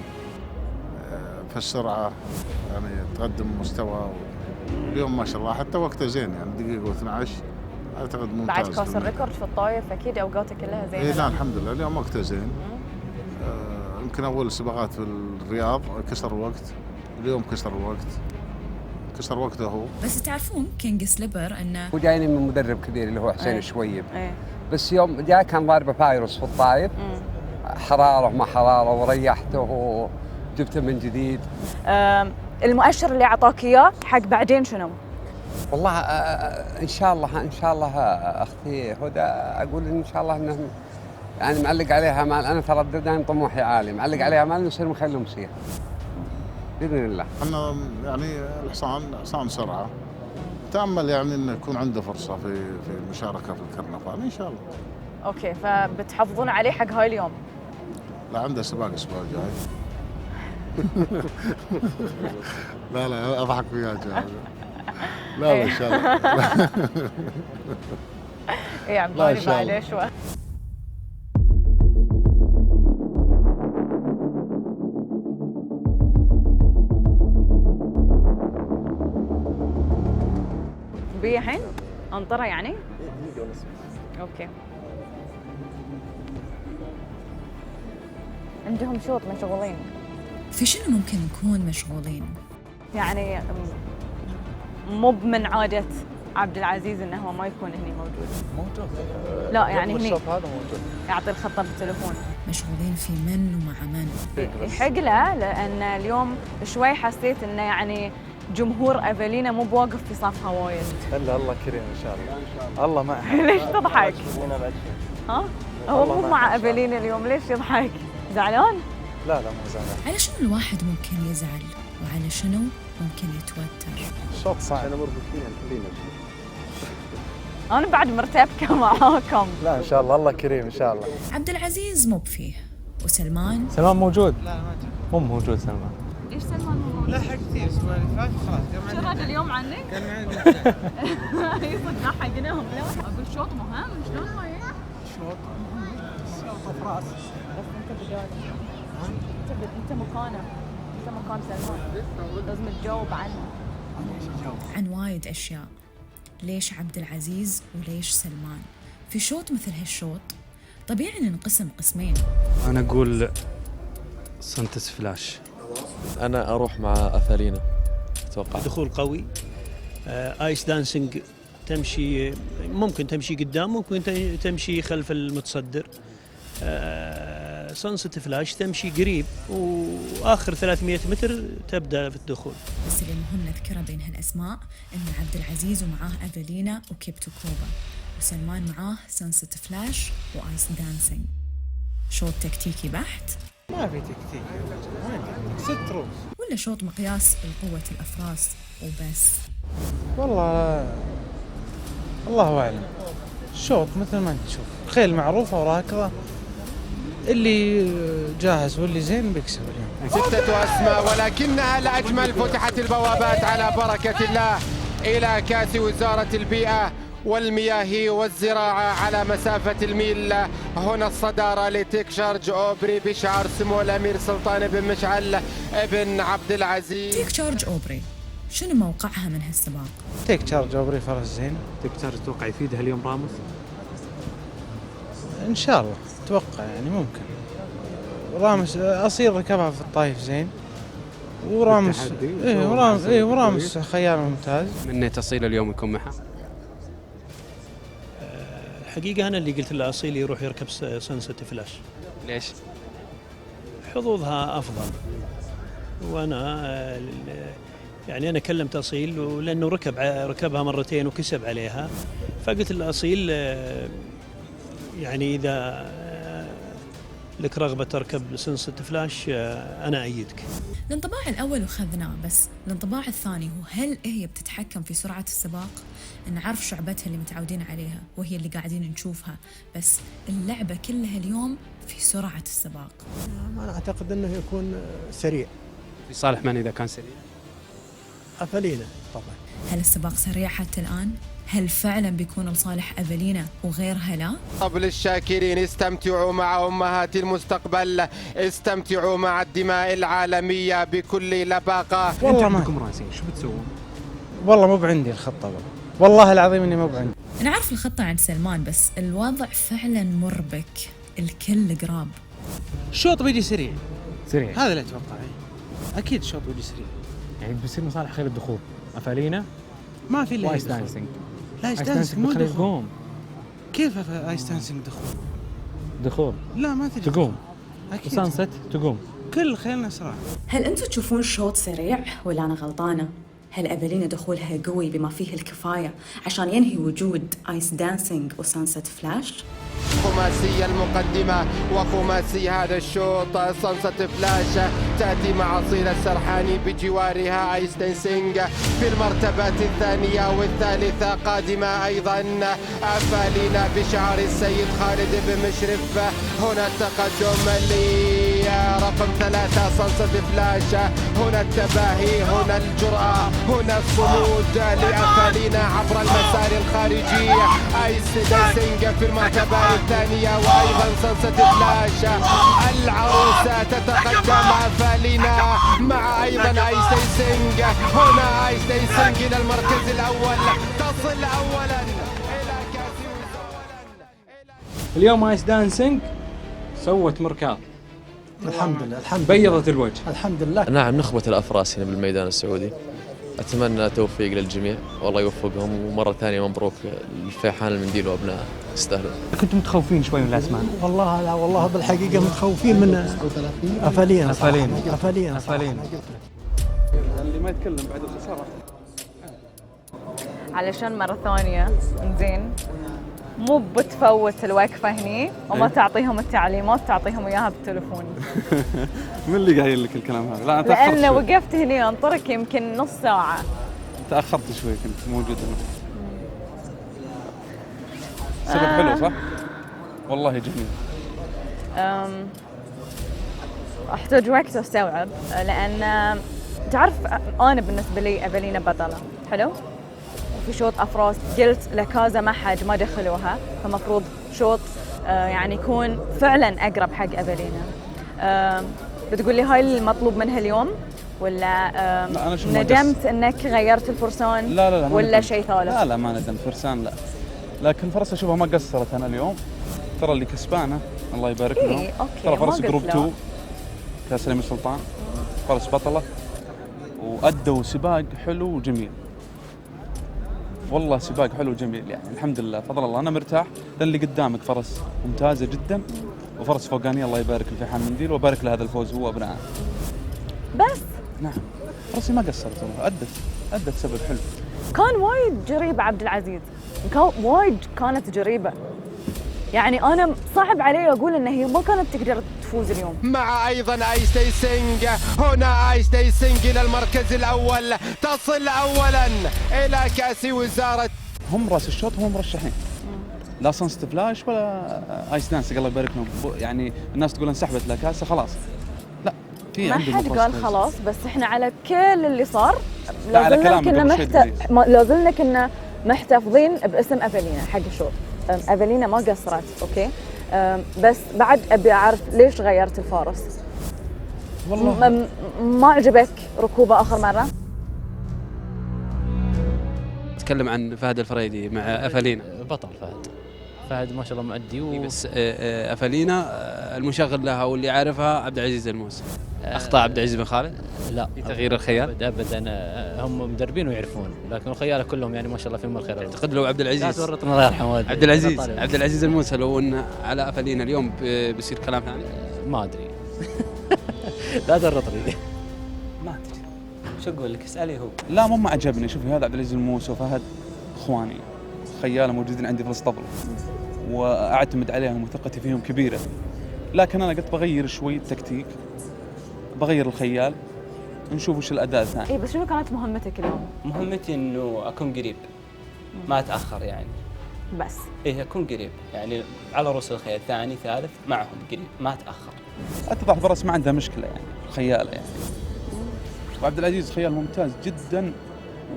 في السرعه يعني تقدم مستوى. اليوم ما شاء الله حتى وقته زين، يعني دقيقه و12 اعتقد ممتاز. بعد كاس الريكورد في الطايف اكيد اوقاته كلها زينه. اي نعم الحمد لله اليوم وقته زين. يمكن اول السباقات في الرياض كسر الوقت، اليوم كسر الوقت، كسر وقته هو. بس تعرفون كينج سليبر انه هو جايني من مدرب كبير اللي هو حسين الشويب. بس يوم جاء كان ضاربه فايروس في الطايف، حراره وما حراره، وريحته وجبته من جديد. المؤشر اللي اعطاك اياه حق بعدين شنو؟ والله ان شاء الله اختي هدى اقول ان شاء الله انه يعني معلق عليها مال. انا ترى دائما طموحي عالي، معلق عليها مال نصير مخلي مسير باذن الله. احنا يعني الحصان حصان سرعه، تامل يعني انه يكون عنده فرصه في المشاركه في الكرنفال ان شاء الله. اوكي، فبتحافظون عليه حق هاي اليوم؟ لا عنده سباق الاسبوع الجاي. لا اضحك وياك لا ان شاء الله. اي عم بالي بعد شوي. بي الحين انطره يعني؟ اوكي. عندهم شوط مشغولين. في شنو ممكن نكون مشغولين؟ يعني مو من عادة عبد العزيز انه هو ما يكون هني موجود. لا يعني هني يعطي الخطة بالتليفون. مشغولين في من ومع من؟ يحق له، لان اليوم شوي حسيت انه يعني جمهور افلينا مو بواقف في صفها وايد. الا الله كريم ان شاء الله. الله معه. ليش تضحك؟ ها؟ هو مو مع افلينا اليوم، ليش يضحك؟ زعلان؟ لا مو زعلان. على شنو الواحد ممكن يزعل وعلى شنو ممكن يتوتر؟ شوط صعب. انا مربوطين خلينا. انا بعد مرتبكه معاكم. لا ان شاء الله الله كريم ان شاء الله. عبد العزيز مو بفيه، وسلمان موجود. لا ما مو موجود سلمان. ليش سلمان مو موجود؟ لا حق كثير الاسبوع اللي فات خلاص. شو هذا اليوم عنك؟ كان معي. اي صدق حقناهم. لا اقول شوط مهم، شلون ما شوط براس. بس انت بدالك. انت مكانه، انت مكان سلمان، لازم تجاوب عنه. عن وايد اشياء. ليش عبد العزيز وليش سلمان؟ في شوط مثل هالشوط طبيعي ننقسم قسمين. انا اقول سانتس فلاش. انا اروح مع افالينا اتوقع. دخول قوي. ايس دانسينج تمشي، ممكن تمشي قدام، ممكن تمشي خلف المتصدر. سانست فلاش تمشي قريب، واخر 300 متر تبدا في الدخول. بس اللي مهم نذكره بين هالاسماء ان عبد العزيز ومعاه افالينا وكيبتو كوبا، وسلمان معاه سانست فلاش وايس دانسينج. شوط تكتيكي بحت؟ ما في تكتيك، 6 روس ولا شوط مقياس لقوة الافراس وبس؟ والله الله اعلم. شوط مثل ما انت تشوف، خيل معروفه وراكضه، اللي جاهز واللي زين بيكسب اليوم. 6 أسماء ولكنها الأجمل. فتحت البوابات على بركة الله إلى كأس وزارة البيئة والمياه والزراعة على مسافة الميل. هنا الصدارة لتيك شارج أوبري بشعار سمو الأمير سلطان بن مشعل بن عبد العزيز. تيك شارج أوبري شنو موقعها من هالسباق؟ تيك شارج أوبري فرس زين. تيك شارج تتوقع يفيدها اليوم راموس؟ إن شاء الله أتوقع يعني ممكن. راموس أصيل ركبها في الطايف زين، وراموس وراموس خيال ممتاز. من تصيل اليوم يكون معها؟ الحقيقة أنا اللي قلت له أصيل يروح يركب سانست فلاش. ليش؟ حظوظها أفضل، وأنا يعني أنا كلمت أصيل لأنه ركبها مرتين وكسب عليها، فقلت له أصيل يعني إذا لك رغبة تركب سنسة فلاش أنا أيدك. الانطباع الأول أخذناه، بس الانطباع الثاني هو هل هي بتتحكم في سرعة السباق؟ نعرف شعبتها اللي متعودين عليها وهي اللي قاعدين نشوفها، بس اللعبة كلها اليوم في سرعة السباق. أنا أعتقد أنه يكون سريع. في صالح من إذا كان سريع؟ أفالينا طبعا. هل السباق سريع حتى الآن؟ هل فعلا بيكون لصالح أفالينا وغيرها لا؟ قبل الشاكرين استمتعوا مع أمهات المستقبل، استمتعوا مع الدماء العالمية بكل لباقة. والله ما عندكم راسين، شو بتسوون؟ والله مو بعندي الخطة، والله العظيم اني مو بعندي. أنا أعرف الخطة عند سلمان، بس الوضع فعلا مربك، الكل قراب. الشوط بيجي سريع سريع، هذا اللي أتوقعه. أكيد الشوط بيجي سريع، يعني بيصير مصالح خير الدخول. أفالينا ما في إلا وايس دانسينج. لا ايس دانسينج مو دخول. دخول. كيف ايس دانسينج دخول؟ لا ما تجي تقوم. أكيد. وسانست تقوم. كل خيلنا اسرع. هل انتم تشوفون الشوط سريع ولا انا غلطانه؟ هل أفالينا دخولها قوي بما فيه الكفايه عشان ينهي وجود ايس دانسينج وسانست فلاش؟ خماسي المقدمة وخماسي هذا الشوط سانست فلاش تأتي مع صيل السرحاني بجوارها ايس دانسينج في المرتبات الثانية والثالثة. قادمة أيضا أفالينا بشعار السيد خالد بن مشرف. هنا التقدم لرقم 3 سانست فلاش، هنا التباهي، هنا الجرأة، هنا الصمود لأفالينا عبر المسار الخارجي. ايس دانسينج في المرتبة الثانية وأيضا سانست فلاش. العروسة تتقدم أفالينا مع أيضا ايس دانسينج. هنا ايس دانسينج إلى المركز الأول، تصل أولا إلى كاس اليوم ايس دانسينج سوت مركات. الحمد لله الحمد لله. بيضت الوجه. الحمد لله. نعم، نخبة الأفراس هنا بالميدان السعودي. أتمنى توفيق للجميع والله يوفقهم، ومرة ثانية مبروك لفيحان المنديل وأبنائه، يستاهلون. كنتم متخوفين شوي من الأسماء؟ والله لا، والله بالحقيقة متخوفين من أفالينا. أفالينا. اللي ما يتكلم بعد الخسارة. علشان مرة ثانية زين مو بتفوت الوقفة هني وما تعطيهم التعليمات، تعطيهم إياها بالتليفون. من اللي قايل لك الكلام هذا؟ لا أنا تأخرت لأن شوي. وقفت هني أنطرك يمكن نص ساعة. تأخرت شوي، كنت موجود هنا. سبب حلو صح؟ والله جميل. أحتاج وقت أستوعب، لأن تعرف أنا بالنسبة لي أفالينا بطلة حلو، وفي شوط أفراس قلت لكازا ما حد ما دخلوها، فمفروض شوط يعني يكون فعلا أقرب حق أفالينا. بتقول لي هاي المطلوب منها اليوم ولا ندمت انك غيرت الفرسان؟ لا ولا شيء ثالث؟ لا ما ندمت، فرسان لا، لكن فرس اشوفها ما قصرت. انا اليوم ترى اللي كسبانه الله يبارك لهم. ترى فرس جروب 2 كاس الامير سلطان، فرس بطله وادوا سباق حلو وجميل. والله سباق حلو وجميل، يعني الحمد لله فضل الله. انا مرتاح لان اللي قدامك فرس ممتازه جدا وفرس فوقانيه الله يبارك لفيحان المنديل وبارك له هذا الفوز هو وابنائه. بس نعم فرسي ما قصرت والله، ادت سبب حلو. كان وايد جريبه عبد العزيز، كانت جريبه، يعني انا صعب علي اقول ان هي ما كانت تقدر تفوز اليوم. مع ايضا ايس دانسينج، هنا ايس دانسينج الى المركز الاول، تصل اولا الى كاس وزاره. هم راس الشوط هم مرشحين، لا سانست فلاش ولا ايس دانسينج الله يبارك لهم. يعني الناس تقول انسحبت لا كاسه خلاص، لا في ما عندهم حد قال خلاص، بس احنا على كل اللي صار لازلنا كنا محتفظين باسم افالينا حق الشوط. افالينا ما قصرت اوكي، بس بعد ابي اعرف ليش غيرت الفارس. والله ما عجبك ركوبه اخر مره؟ تكلم عن فهد الفريدي مع افالينا. بطل فهد ما شاء الله مؤدي بس افالينا المشغل لها واللي عارفها عبد العزيز الموسى. اخطاء عبد العزيز بن خالد؟ لا في تغيير الخيال ابدا، هم مدربين ويعرفون، لكن الخيال كلهم يعني ما شاء الله فيهم الخير. اعتقد لو عبد العزيز لا تورطنا الله يرحمه عبد العزيز الموسى لو ان على افالينا اليوم بيصير كلام ثاني. ما ادري. لا تورطني. ما ادري شو اقول لك، اسالي هو. لا مو ما عجبني. شوفي هذا عبد العزيز الموسى وفهد اخواني خياله موجودين عندي في الاسطبل واعتمد عليهم وثقتي فيهم كبيره، لكن أنا قلت بغير شوي التكتيك، بغير الخيال، نشوف وش الأداء الثاني. إيه بس شنو كانت مهمتك اليوم؟ مهمتي إنه أكون قريب، ما أتأخر يعني. بس. إيه أكون قريب، يعني على رؤوس الخيل، ثاني ثالث معهم قريب، ما أتأخر. اتضح الفرس ما عندها مشكلة يعني، خيالة يعني. وعبد العزيز خيال ممتاز جدا،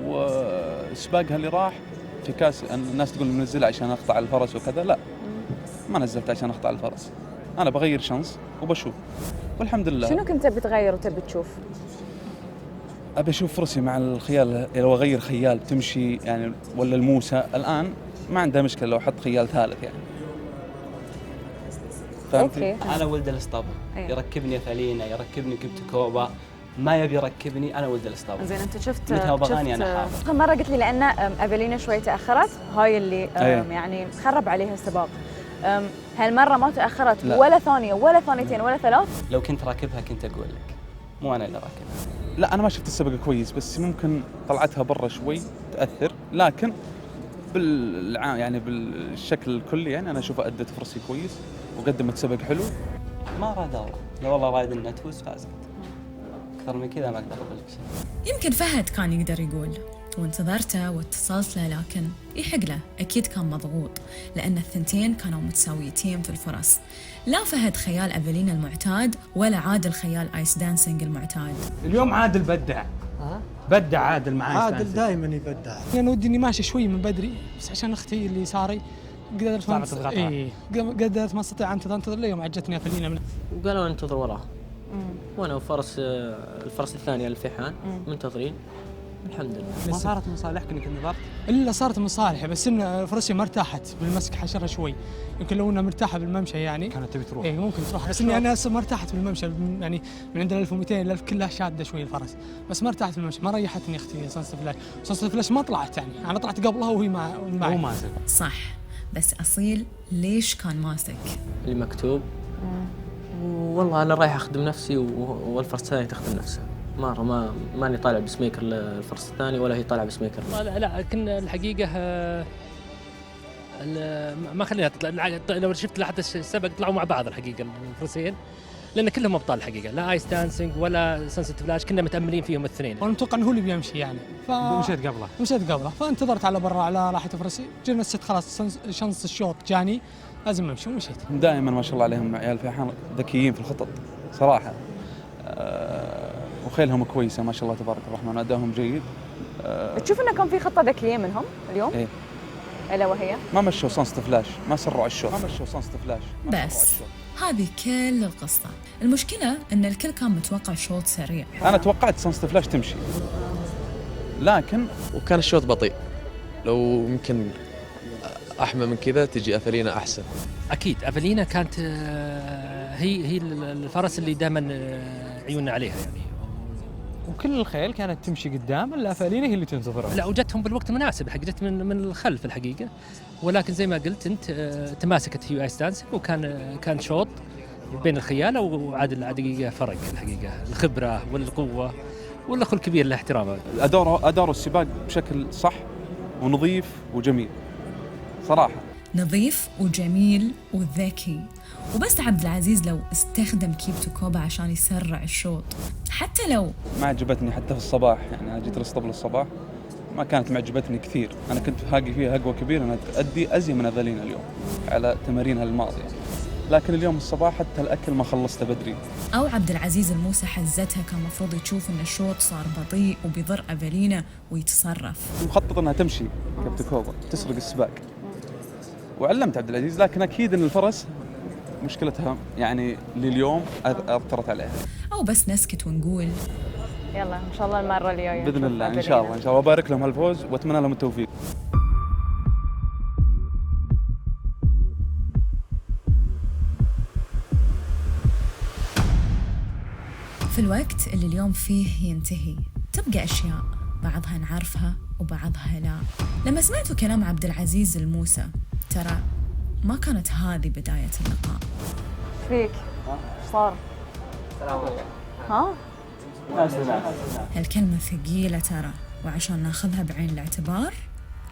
وسباقها اللي راح في كاس الناس تقول منزلها عشان اقطع الفرس وكذا، لا ما نزلت عشان اقطع الفرس، انا بغير شانس وبشوف والحمد لله. شنو كنت بتغير وتبي تشوف؟ ابي اشوف فرسي مع الخيال، لو اغير خيال تمشي يعني، ولا الموسى الان ما عندها مشكله لو احط خيال ثالث يعني. فهمتي؟ انا ولد الاسطبل، يركبني افالينا، يركبني كوبا، ما يبي يركبني، انا ولد الاسطبل. زين انت شفت متى بغاني انا حاضر. مره قلت لي لان افالينا شوي تاخرت، هاي اللي يعني خرب عليها السباق. هالمره ما تاخرت لا. ولا ثانيه ولا ثانيتين ولا ثلاث. لو كنت راكبها كنت اقول لك، مو انا اللي راكبها. لا انا ما شفت السباق كويس، بس ممكن طلعتها برا شوي تاثر، لكن يعني بالشكل الكلي يعني انا اشوفها ادت فرسي كويس وقدمت سباق حلو. ما راد الله، لو والله رايد انها تفوز فازت. اكثر من كذا ما اقدر اقول لك شيء. يمكن فهد كان يقدر يقول وانتظرته واتصلت له، لكن يحق له اكيد كان مضغوط لان الثنتين كانوا متساويتين في الفرص. لا فهد خيال افالينا المعتاد ولا عادل خيال ايس دانسينج المعتاد. اليوم عادل بدع. بدع عادل مع عادل دائما يبدع. يعني ودي اني ماشي شوي من بدري، بس عشان اختي اللي صاري قدرت قدرت ما استطيع انتظر اليوم عجتني افالينا منه. وقالوا انتظر وراه. وانا وفرس الفرس الثاني الفيحان منتظرين الحمد لله. ما صارت مصالحك انك نظرت؟ الا صارت مصالحه، بس ان فرسي ما ارتاحت بالمسك، حشرها شوي. يمكن لو انها مرتاحه بالممشى يعني كانت تبي تروح. اي ممكن تروح، بس اني انا هسه ما ارتاحت بالممشى يعني من عند 1200 ل 1000 كلها شاده شوي الفرس، بس ما ارتاحت بالممشى، ما ريحتني اختي سانستا فلاش. سانستا فلاش ما طلعت يعني، انا طلعت قبلها وهي معي. هو ماسك صح، بس اصيل ليش كان ماسك؟ اللي مكتوب والله انا رايح اخدم نفسي والفرس الثاني تخدم نفسها. مرة ماني طالع بسميكر الفرس الثاني ولا هي طالعة بسميكر. لا كنا الحقيقة ما خلينا لو شفت لحد السبق طلعوا مع بعض الحقيقة الفرسين، لأن كلهم أبطال الحقيقة، لا آيس دانسينج ولا سانست فلاش، كنا متأملين فيهم الاثنين. وأنا متوقع إنه هو اللي بيمشي يعني. مشيت قبله، فانتظرت على برا على راحة فرسي، جينا الست خلاص شانس الشوط جاني لازم امشي ومشيت. دائما ما شاء الله عليهم عيال فيحان ذكيين في الخطط صراحة. وخيلهم كويسه ما شاء الله تبارك الرحمن، ادائهم جيد. تشوف انه كان في خطه ذكيه منهم اليوم؟ ايه الا وهي ما مشوا سانست فلاش، ما سرعوا الشوط، بس هذه كل القصه. المشكله ان الكل كان متوقع شوط سريع. انا توقعت سانست فلاش تمشي، لكن وكان الشوط بطيء. لو يمكن احمى من كذا تجي افالينا احسن. اكيد افالينا كانت هي الفرس اللي دائما عيوننا عليها يعني، وكل الخيل كانت تمشي قدام، الا افالينا هي اللي تنتظرها. لا وجتهم بالوقت المناسب، جت من الخلف الحقيقه، ولكن زي ما قلت انت تماسكت هي ايس دانسينج، وكان شوط بين الخياله وعادل دقيقه فرق الحقيقه، الخبره والقوه والاخ الكبير له احترامه. اداروا السباق بشكل صح ونظيف وجميل صراحه. نظيف وجميل وذكي. وبس عبد العزيز لو استخدم كيبتو كوبا عشان يسرع الشوط، حتى لو ما عجبتني حتى في الصباح يعني، انا جيت الاسطبل الصباح ما كانت معجبتني كثير، انا كنت هاقي فيها هقوه كبيره انها تؤدي ازين من افالينا اليوم على تمارينها الماضيه، لكن اليوم الصباح حتى الاكل ما خلصته بدري. او عبد العزيز الموسى حزتها، كان المفروض يشوف ان الشوط صار بطيء وبيضر افالينا ويتصرف. مخطط انها تمشي كيبتو كوبا تسرق السباق، وعلمت عبد العزيز، لكن اكيد ان الفرس مشكلتها يعني لليوم اثرت عليها. او بس نسكت ونقول يلا ان شاء الله المره الجايه باذن الله ان شاء الله وبارك لهم هالفوز واتمنى لهم التوفيق. في الوقت اللي اليوم فيه ينتهي تبقى اشياء بعضها نعرفها وبعضها لا. لما سمعتوا كلام عبد العزيز الموسى، ترى ما كانت هذه بداية اللقاء. فيك ايش صار؟ السلام عليكم. ها؟ هالكلمة ثقيلة ترى، وعشان ناخذها بعين الاعتبار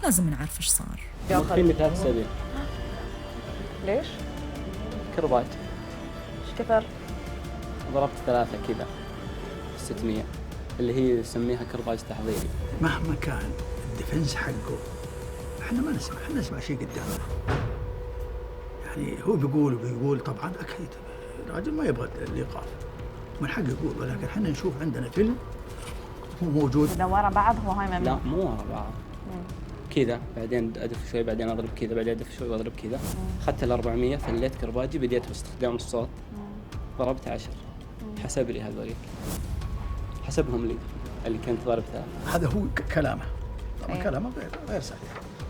لازم نعرف ايش صار. مخيم 3 أسابيع. ليش؟ كربات. كثر؟ ضربت 3 كذا 600 اللي هي يسميها كرباج تحضيري. مهما كان الديفنس حقه احنا ما نسمع، احنا نسمع شيء قدامنا. يعني هو بيقول طبعا اكيد الراجل ما يبغى الايقاف، من حقه يقول، ولكن احنا نشوف عندنا فيلم هو موجود. إذا ورا بعض هو هاي لا مو ورا بعض، كذا بعدين ادف شوي بعدين اضرب كذا بعدين ادف شوي واضرب كذا. اخذت ال400 فليت كرباجي بديت باستخدام الصوت ضربت 10. حسب لي هذوليك، حسبهم لي اللي كنت ضارب 3. هذا هو كلامه طبعا. كلامه غير صحيح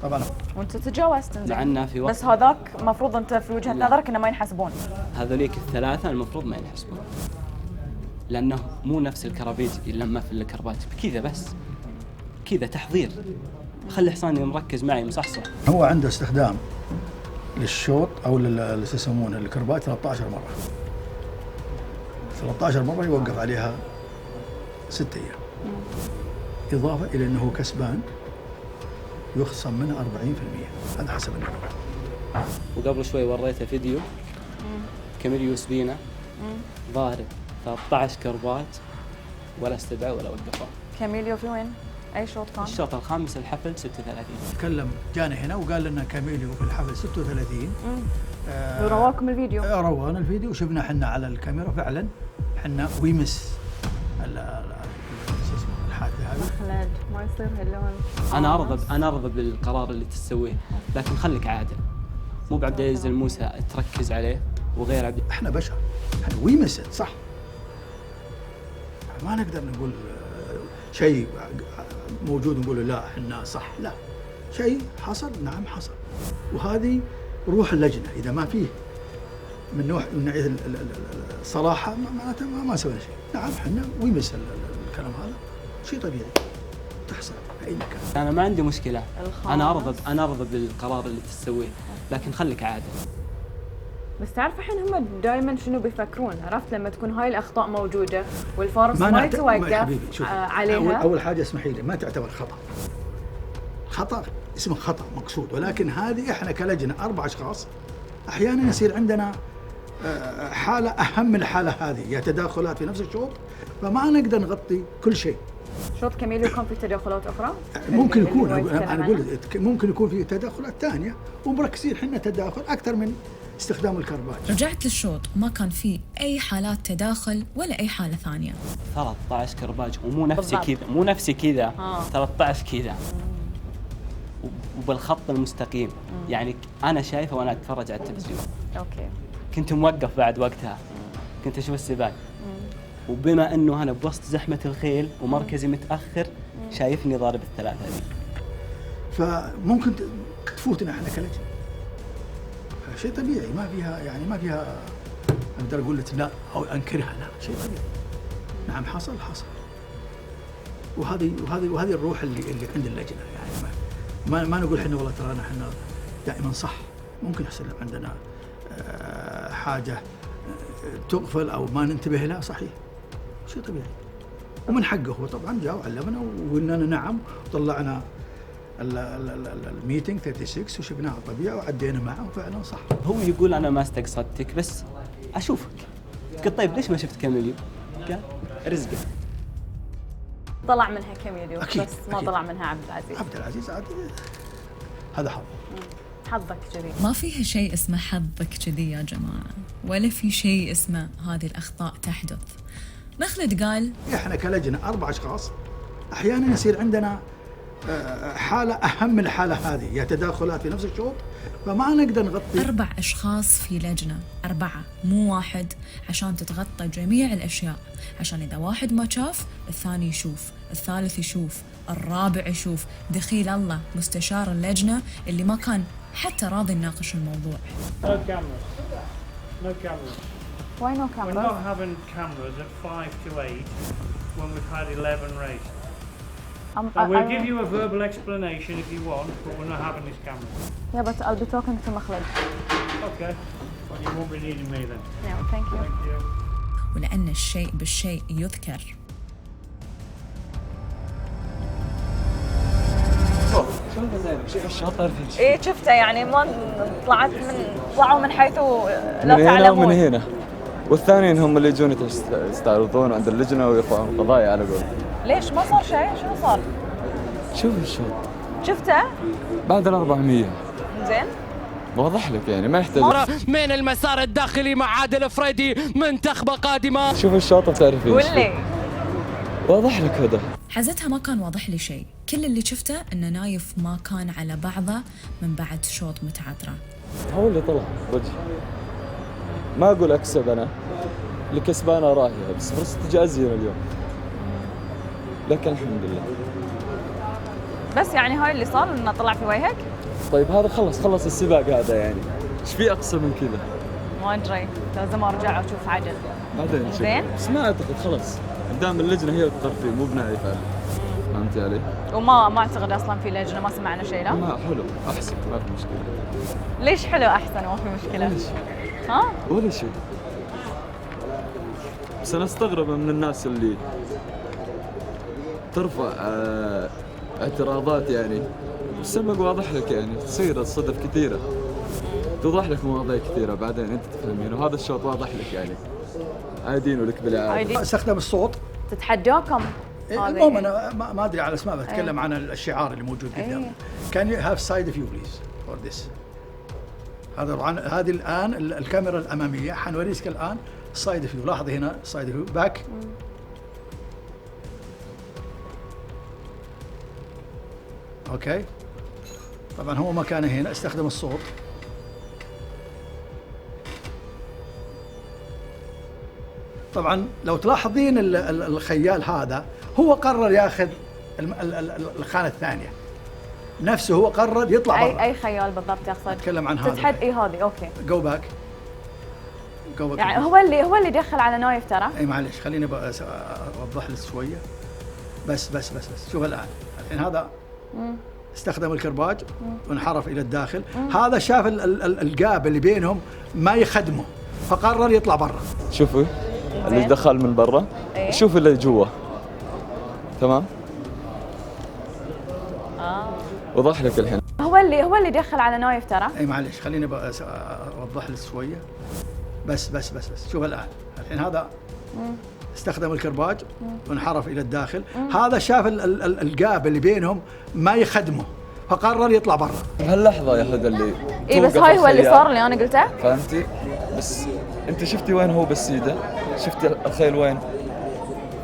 طبعا. وانت تجاوزت لعنا في وقت، بس هذاك المفروض انت في وجهة نظرك انه ما ينحسبون. هذوليك ال3 المفروض ما ينحسبون، لانه مو نفس الكرابيج لما في الكرباج كذا، بس كذا تحضير. خلي حصاني مركز معي مصحصح. هو عنده استخدام للشوط او اللي يسمونه الكرباج 13 مره. 13 مره يوقف عليها 6 أيام. اضافه الى انه كسبان يخصم منه 40%. هذا حسب النظام. وقبل شوي وريته فيديو كاميريو سبينا ضارب 13 كرباج ولا استدعى ولا وقفه. كاميليو في وين؟ اي شوط كان؟ الشوط الخامس الحفل 36. تكلم جانا هنا وقال لنا كاميليو في الحفل 36. رواكم الفيديو؟ روانا الفيديو وشفنا احنا على الكاميرا فعلا احنا ويمس الحادثه هذه. خالد ما يصير هاللون. انا ارضى بالقرار اللي تسويه، لكن خليك عادل. مو بعبد العزيز الموسى تركز عليه وغير عبد. احنا بشر، احنا ويمست صح. ما نقدر نقول شيء موجود نقول لا احنا صح، لا. شيء حصل، نعم حصل. وهذه روح اللجنه، اذا ما فيه من نوعيه الصراحه معناته ما سوينا شيء. نعم احنا ويمس الكلام هذا شيء طبيعي تحصل في اي مكان. انا ما عندي مشكله، انا ارضى بالقرار اللي تسويه، لكن خليك عادل. بس تعرف الحين هم دائما شنو بيفكرون؟ عرفت لما تكون هاي الاخطاء موجوده والفارس ما يتوقف عليها. اول حاجه اسمحي لي، ما تعتبر خطا. خطا اسمه خطا مقصود، ولكن هذه احنا كلجنه 4 أشخاص احيانا يصير عندنا حاله اهم من الحاله هذه، يا تداخلات في نفس الشوط، فما نقدر نغطي كل شيء. شوط كاميليو كان في تداخلات اخرى؟ ممكن يكون، انا اقول ممكن يكون في تداخلات ثانيه، ومركزين احنا تداخل اكثر من استخدام الكرباج. رجعت للشوط وما كان في اي حالات تداخل ولا اي حاله ثانيه. 13 كرباج ومو نفسي كذا، مو نفسي كذا، 13 كذا وبالخط المستقيم. يعني انا شايفه وانا اتفرج على التلفزيون. اوكي. كنت موقف بعد وقتها، كنت اشوف السباق، وبما انه انا بوسط زحمه الخيل ومركزي متاخر شايفني ضارب ال3 هذه. فممكن تفوتنا احنا كلجنه. شيء طبيعي، ما فيها يعني ما فيها اقدر اقول لك لا او انكرها، لا شيء طبيعي. نعم حصل. وهذه الروح اللي عند اللجنه. يعني ما نقول احنا والله ترانا احنا دائما صح. ممكن يحصل عندنا حاجه تغفل او ما ننتبه لها، صحيح شيء طبيعي ومن حقه. هو طبعا جاء وعلمنا وقلنا نعم، وطلعنا الميتنج 36 وشفناها طبيعي وعدينا معه وفعلا صح. هو يقول انا ما استقصدتك بس اشوفك. قلت طيب ليش ما شفت كاميليو؟ قال رزقه. طلع منها كاميليو بس ما أكيد. طلع منها عبد العزيز. عبد العزيز عاد هذا حظ. حظك كذي. ما فيها شيء اسمه حظك كذي يا جماعه، ولا في شيء اسمه هذه الاخطاء تحدث. مخلد قال احنا كلجنه 4 أشخاص احيانا يصير عندنا حاله اهم من الحاله هذه، يا تداخلات في نفس الشوط، فما نقدر نغطي. 4 أشخاص في لجنة، 4 مو واحد، عشان تتغطى جميع الأشياء، عشان إذا واحد ما شاف الثاني يشوف، الثالث يشوف، الرابع يشوف، دخيل الله مستشار اللجنة اللي ما كان حتى راضي يناقش الموضوع. No cameras. Why no cameras? We're not having cameras at 5 to 8 when we've had 11 races. We'll give you a verbal explanation if you want, but we're not having this camera. Yeah, but I'll be talking to Makhlad. Okay. Well, you won't be needing me then. Yeah, thank you. Thank you. ولأن الشيء بالشيء يذكر. شوف الشاطر في ايه شفته، يعني ما طلعوا من حيث لا تعلمون. من هنا والثانيين هم اللي يجون يستعرضون عند اللجنة ويرفعون قضايا على قولهم. ليش ما صار شيء؟ شنو صار؟ شوف الشوط شفته؟ بعد ال 400 زين واضح لك يعني ما يحتاج. من المسار الداخلي مع عادل فريدي منتخبة قادمة. شوف الشوط بتعرفين. واللي واضح لك هذا. حزتها ما كان واضح لي شيء، كل اللي شفته ان نايف ما كان على بعضه من بعد شوط متعثرة. هو اللي طلع وجهي. ما اقول اكسب انا، اللي كسبانه راهيه، بس فرصة تجازينا اليوم. لكن الحمد لله. بس يعني هاي اللي صار انه طلع في وجهك؟ طيب هذا خلص السباق هذا يعني، ايش في اقصى من كذا؟ ما ادري، لازم ارجع واشوف عدل. بعدين نشوف. زين؟ بس ما اعتقد خلاص، قدام اللجنه هي الترتيب مو بنايف. فهمتي علي؟ وما اعتقد اصلا في لجنه، ما سمعنا شيء لا؟ ما حلو احسن ما في مشكله. ليش حلو احسن وما في مشكله؟ ولا شيء. ها؟ ولا شيء. بس انا استغرب من الناس اللي ترفع اعتراضات يعني، السبب واضح لك يعني، تصير الصدف كثيره، توضح لك مواضيع كثيره بعدين انت تفهمين، وهذا الشوط واضح لك يعني عادين ولك بالعاده. استخدم الصوت. تتحداكم. المهم انا ما ادري على اسماء، بتكلم عن الشعار اللي موجود قدامنا. كان يو هاف سايد فيو بليز فور ذس. هذا طبعا هذه الان الكاميرا الاماميه حنوريك الان سايد فيو. لاحظي هنا سايد فيو باك. اوكي طبعا هو مكانه هنا، استخدم الصوت. طبعا لو تلاحظين الخيال هذا هو قرر ياخذ الخانه الثانيه نفسه، هو قرر يطلع برا. اي خيال بالضبط يقصد؟ اتكلم عن هذا. اي هذه اوكي. جو باك يعني هو اللي دخل على نايف ترى. اي معلش خليني اوضح لك شويه. بس شوف الان هذا استخدم الكرباج وانحرف الى الداخل. هذا شاف الجاب اللي بينهم ما يخدمه، فقرر يطلع برا. شوفي اللي دخل من برا، شوفي اللي جوا. تمام. وضح لك الحين. هو اللي دخل على نايف ترى. اي معلش خليني اوضح لك شويه. بس شوف الان هذا استخدم الكرباج وانحرف الى الداخل. هذا شاف الجاب اللي بينهم ما يخدمه، فقرر يطلع برا. بهاللحظه يا هذا اللي بس هاي هو اللي صار اللي انا قلته. فهمتي؟ بس انت شفتي وين هو بالسيده؟ شفتي الخيل وين؟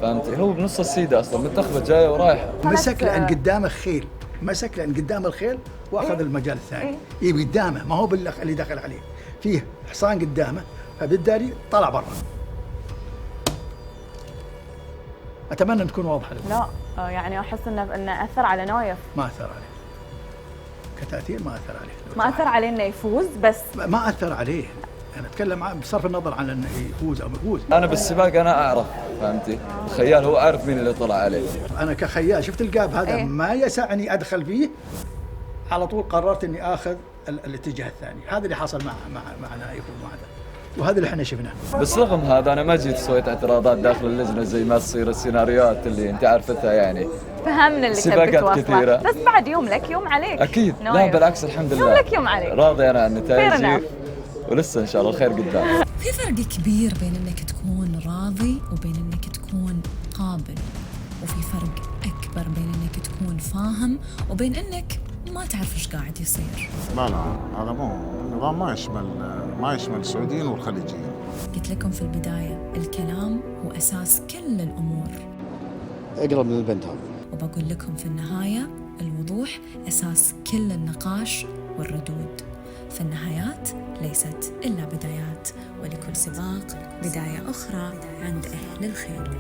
فهمتي؟ هو بنص السيده اصلا، منتخبه جايه ورايحه. مسك لان قدامه خيل، مسك لان قدام الخيل واخذ المجال الثاني. قدامه، ما هو اللي دخل عليه، فيه حصان قدامه، فبالتالي طلع برا. اتمنى ان تكون واضحه لك. لا يعني احس انه اثر على نايف. ما اثر عليه كتاثير، ما اثر عليه. ما اثر عليه انه يفوز، بس ما اثر عليه. انا اتكلم بصرف النظر عن انه يفوز او ما يفوز. انا بالسباق انا اعرف، فهمتي؟ الخيال هو عارف مين اللي طلع عليه. انا كخيال شفت الجاب هذا ما يسعني ادخل فيه، على طول قررت اني اخذ الاتجاه الثاني. هذا اللي حصل مع نايف ومع هذا، وهذا اللي احنا شفناه. بس رغم هذا انا ما جيت سويت اعتراضات داخل اللجنه زي ما تصير السيناريوهات اللي انت عارفتها يعني. فهمنا اللي سباقات كثيره، بس بعد يوم لك يوم عليك. اكيد. لا بالعكس الحمد لله، يوم لك يوم عليك. راضي انا عن نتائجي ولسه ان شاء الله الخير قدام. في فرق كبير بين انك تكون راضي وبين انك تكون قابل، وفي فرق اكبر بين انك تكون فاهم وبين انك ما تعرف ايش قاعد يصير. لا هذا مو النظام، ما يشمل السعوديين والخليجيين. قلت لكم في البداية الكلام هو أساس كل الأمور. اقرب من البنت هذا. وبقول لكم في النهاية الوضوح أساس كل النقاش والردود. فالنهايات ليست إلا بدايات، ولكل سباق بداية أخرى عند أهل الخير.